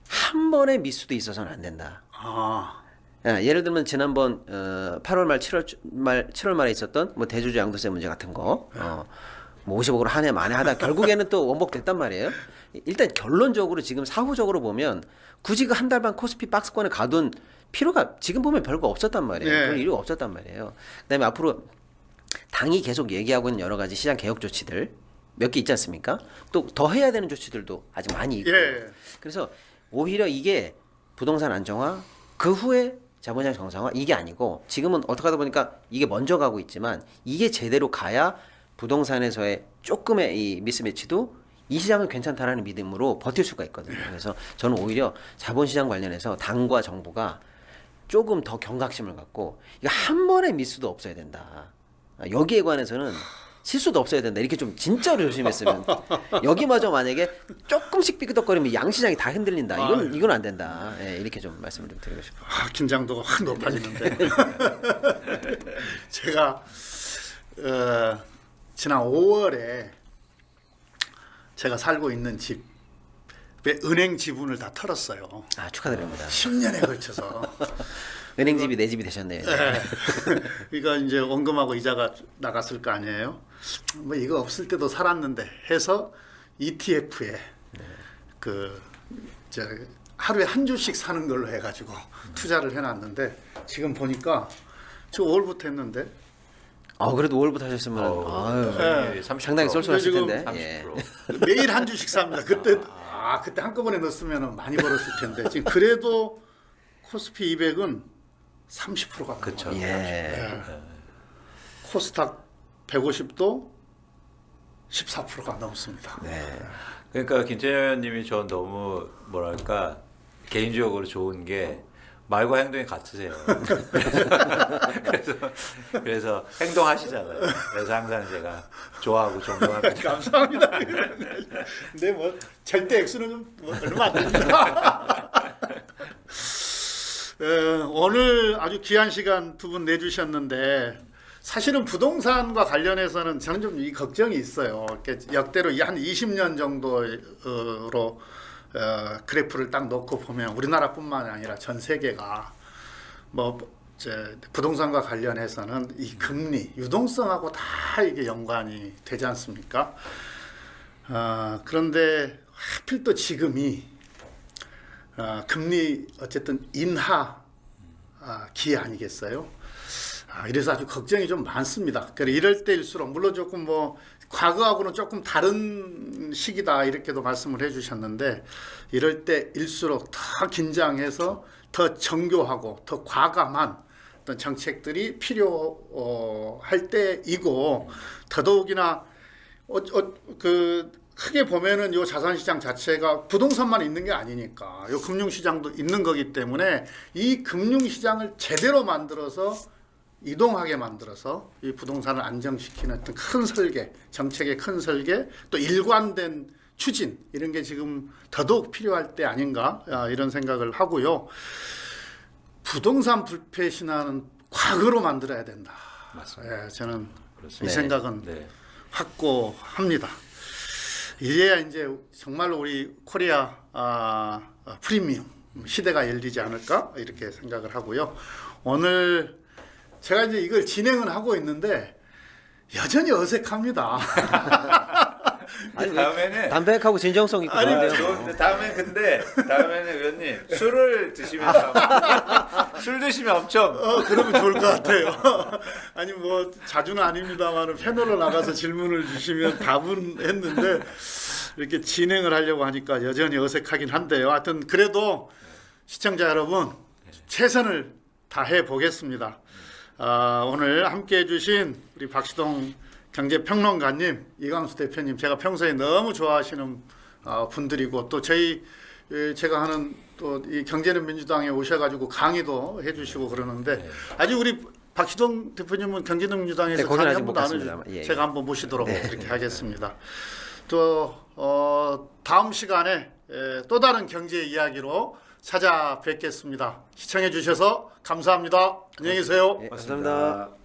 한 번의 미수도 있어서는 안 된다. 아, 예를 들면 지난번 8월 말 7월 말에 있었던 뭐 대주주 양도세 문제 같은 거, 뭐 50억으로 한 해 만에 하다 결국에는 또 원복됐단 말이에요. 일단 결론적으로 지금 사후적으로 보면 굳이 그 한 달 반 코스피 박스권에 가둔 필요가 지금 보면 별거 없었단 말이에요. 네. 그럴 이유가 없었단 말이에요. 그다음에 앞으로 당이 계속 얘기하고 있는 여러 가지 시장 개혁 조치들 몇 개 있지 않습니까? 또 더 해야 되는 조치들도 아직 많이 있고. 예. 그래서 오히려 이게 부동산 안정화 그 후에 자본시장 정상화 이게 아니고 지금은 어떻게 하다 보니까 이게 먼저 가고 있지만 이게 제대로 가야 부동산에서의 조금의 이 미스매치도 이 시장은 괜찮다라는 믿음으로 버틸 수가 있거든요. 그래서 저는 오히려 자본시장 관련해서 당과 정부가 조금 더 경각심을 갖고 이거 한 번의 미스도 없어야 된다. 여기에 관해서는 실수도 없어야 된다. 이렇게 좀 진짜로 조심했으면 여기마저 만약에 조금씩 삐끗덕거리면 양시장이 다 흔들린다. 이건 안 된다. 예, 이렇게 좀 말씀을 좀 드리고 싶어요. 아, 긴장도가 확 높아지는데. 제가 지난 5월에 제가 살고 있는 집의 은행 지분을 다 털었어요. 아 축하드립니다. 10년에 걸쳐서. 은행집이 내 집이 되셨네요. 그러니까 이제 원금하고 이자가 나갔을 거 아니에요. 뭐 이거 없을 때도 살았는데 해서 ETF에 저 하루에 한 주씩 사는 걸로 해가지고 투자를 해놨는데 지금 보니까 저 5월부터 했는데 그래도 5월부터 하셨으면 아유, 상당히 쏠쏠하실 지금 텐데. 30%. 예. 매일 한 주씩 삽니다. 그때 한꺼번에 넣었으면 많이 벌었을 텐데 지금 그래도 코스피 200은 30%가 그쵸. 넘어가요. 예. 코스닥 150도 14%가 넘습니다. 네. 그러니까 김태현님이 저 너무 뭐랄까 개인적으로 좋은 게 말과 행동이 같으세요. 그래서 행동하시잖아요. 그래서 항상 제가 좋아하고 존경합니다. 감사합니다. 근데 뭐 절대 액수는 좀뭐 얼마 안 됩니다. 오늘 아주 귀한 시간 두 분 내주셨는데 사실은 부동산과 관련해서는 저는 좀 이 걱정이 있어요. 이렇게 역대로 한 20년 정도로 그래프를 딱 놓고 보면 우리나라뿐만 아니라 전 세계가 뭐 부동산과 관련해서는 이 금리, 유동성하고 다 이게 연관이 되지 않습니까? 그런데 하필 또 지금이 금리 어쨌든 인하 기회 아니겠어요? 이래서 아주 걱정이 좀 많습니다. 그래 이럴 때일수록 물론 조금 뭐 과거하고는 조금 다른 시기다 이렇게도 말씀을 해주셨는데 이럴 때일수록 더 긴장해서 더 정교하고 더 과감한 어떤 정책들이 필요할 때이고 더더욱이나 크게 보면은 요 자산시장 자체가 부동산만 있는 게 아니니까 요 금융시장도 있는 거기 때문에 이 금융시장을 제대로 만들어서 이동하게 만들어서 이 부동산을 안정시키는 어떤 큰 설계, 정책의 큰 설계, 또 일관된 추진 이런 게 지금 더더욱 필요할 때 아닌가 이런 생각을 하고요. 부동산 불패 신화는 과거로 만들어야 된다. 맞습니다. 예, 저는 그렇습니다. 이 생각은 네. 확고합니다. 이제야 이제 정말로 우리 코리아 프리미엄 시대가 열리지 않을까 이렇게 생각을 하고요. 오늘 제가 이제 이걸 진행을 하고 있는데 여전히 어색합니다. 아니, 다음에는 담백하고 진정성 있고 좋은데요. 다음에는 의원님 술을 드시면서 술 드시면 엄청 그러면 좋을 것 같아요. 아니 뭐 자주는 아닙니다만 패널로 나가서 질문을 주시면 답은 했는데 이렇게 진행을 하려고 하니까 여전히 어색하긴 한데요. 하여튼 그래도 시청자 여러분 최선을 다해 보겠습니다. 오늘 함께해 주신 우리 박시동 경제평론가님, 이광수 대표님 제가 평소에 너무 좋아하시는 분들이고 또 제가 하는 또 이 경제는 민주당에 오셔가지고 강의도 해주시고 그러는데 아직 우리 박시동 대표님은 경제는 민주당에서 네, 거기는 강의 아직 한번 못 나누시 갔습니다. 예, 제가 한번 모시도록 그렇게 하겠습니다. 또 다음 시간에 또 다른 경제 이야기로 찾아뵙겠습니다. 시청해 주셔서 감사합니다. 안녕히 계세요. 네, 감사합니다.